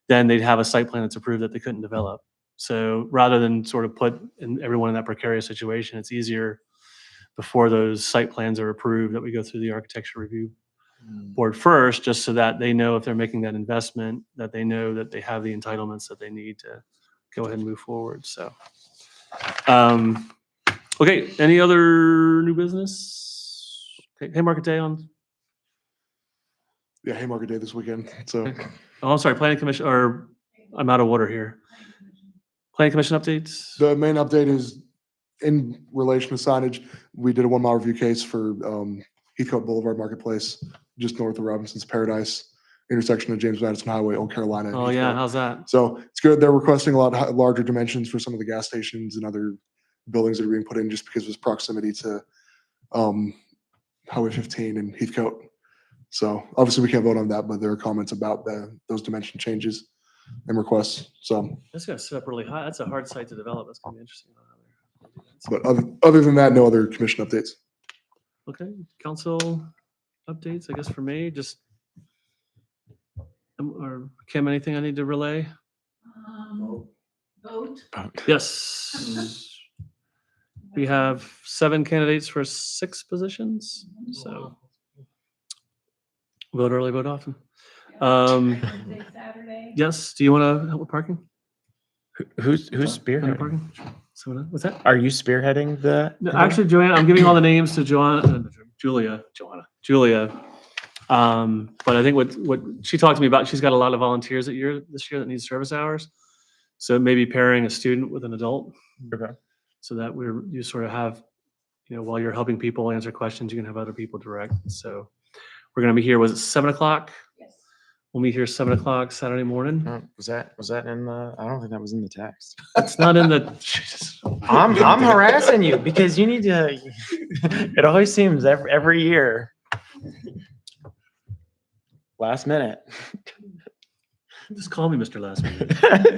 then they'd have a site plan that's approved that they couldn't develop. So rather than sort of put everyone in that precarious situation, it's easier before those site plans are approved that we go through the architecture review board first, just so that they know if they're making that investment, that they know that they have the entitlements that they need to go ahead and move forward. So, okay, any other new business? Okay, Haymarket Day on, Yeah, Haymarket Day this weekend. So oh, I'm sorry, Planning Commission, or I'm out of order here. Planning Commission updates? the main update is in relation to signage. We did a 1 mile review case for Heathcote Boulevard Marketplace, just north of Robinson's Paradise, intersection of James Madison Highway, Old Carolina. and Oh, yeah, Heathcote. how's that? So it's good. They're requesting a lot larger dimensions for some of the gas stations and other buildings that are being put in just because of its proximity to Highway 15 and Heathcote. So obviously we can't vote on that, but there are comments about those dimension changes and requests. So, That's gonna sit up really high. That's a hard site to develop. That's gonna be interesting. but other than that, no other commission updates. Okay, council updates, I guess for me, just, or Kim, anything I need to relay? Vote. Yes. We have 7 candidates for 6 positions, so vote early, vote often. Saturday. Yes, do you want to help with parking? Who's Under spearheading? parking? Someone, what's that? Are you spearheading the? No, actually, Joanna, I'm giving all the names to Julia. But I think what she talked to me about, she's got a lot of volunteers this year that need service hours. So maybe pairing a student with an adult. Okay. So that you sort of have, while you're helping people answer questions, you can have other people direct. So we're gonna be here, was it 7 o'clock? Yes. We'll meet here 7 o'clock Saturday morning. Was that in the, I don't think that was in the text. It's not in the, Jesus. I'm harassing you because you need to, it always seems every year. Last minute. Just call me Mr. Last Minute.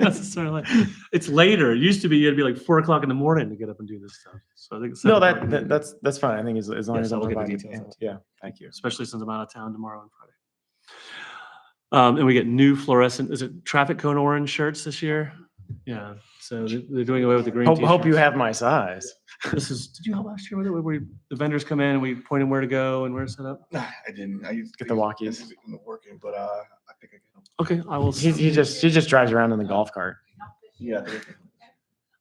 That's sort of like, it's later. It used to be, you had to be like 4 o'clock in the morning to get up and do this stuff. So I think it's No, 7 o'clock. that's fine. I think as long Yes, as I I'm will get the providing. details. Yeah, thank you. Especially since I'm out of town tomorrow and Friday. And we get new fluorescent, is it traffic cone orange shirts this year? Yeah, so they're doing away with the green Hope you t-shirts. have my size. Did you help last year with it, where the vendors come in and we point them where to go and where to set up? Nah, I didn't. I used Get the walkies. It wasn't working, but I think I can help. Okay, I will. He just drives around in the golf cart. Yeah.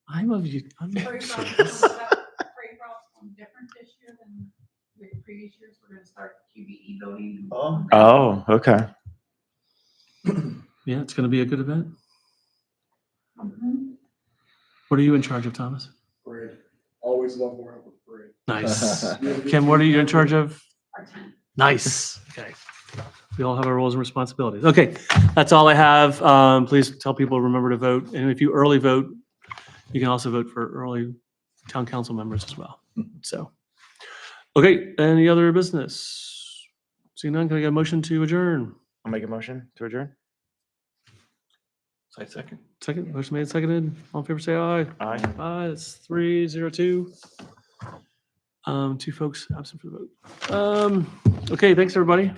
I'm of you. Freight routes different this year than the previous years. We're gonna start QBE absentee voting. Oh, okay. Yeah, it's going to be a good event. Mhm. What are you in charge of, Thomas? Parade. Always love more help with parade. Nice. Kim, what are you in charge of? Our tenant. Nice. Okay. We all have our roles and responsibilities. Okay, that's all I have. Please tell people, remember to vote. And if you early vote, you can also vote for early town council members as well. So, okay, any other business? Seeing none, can I get a motion to adjourn? I'll make a motion to adjourn. Second. Second, motion made, seconded. All in favor, say aye. Aye. Aye, it's 302. Two folks absent for the vote. Okay, thanks, everybody.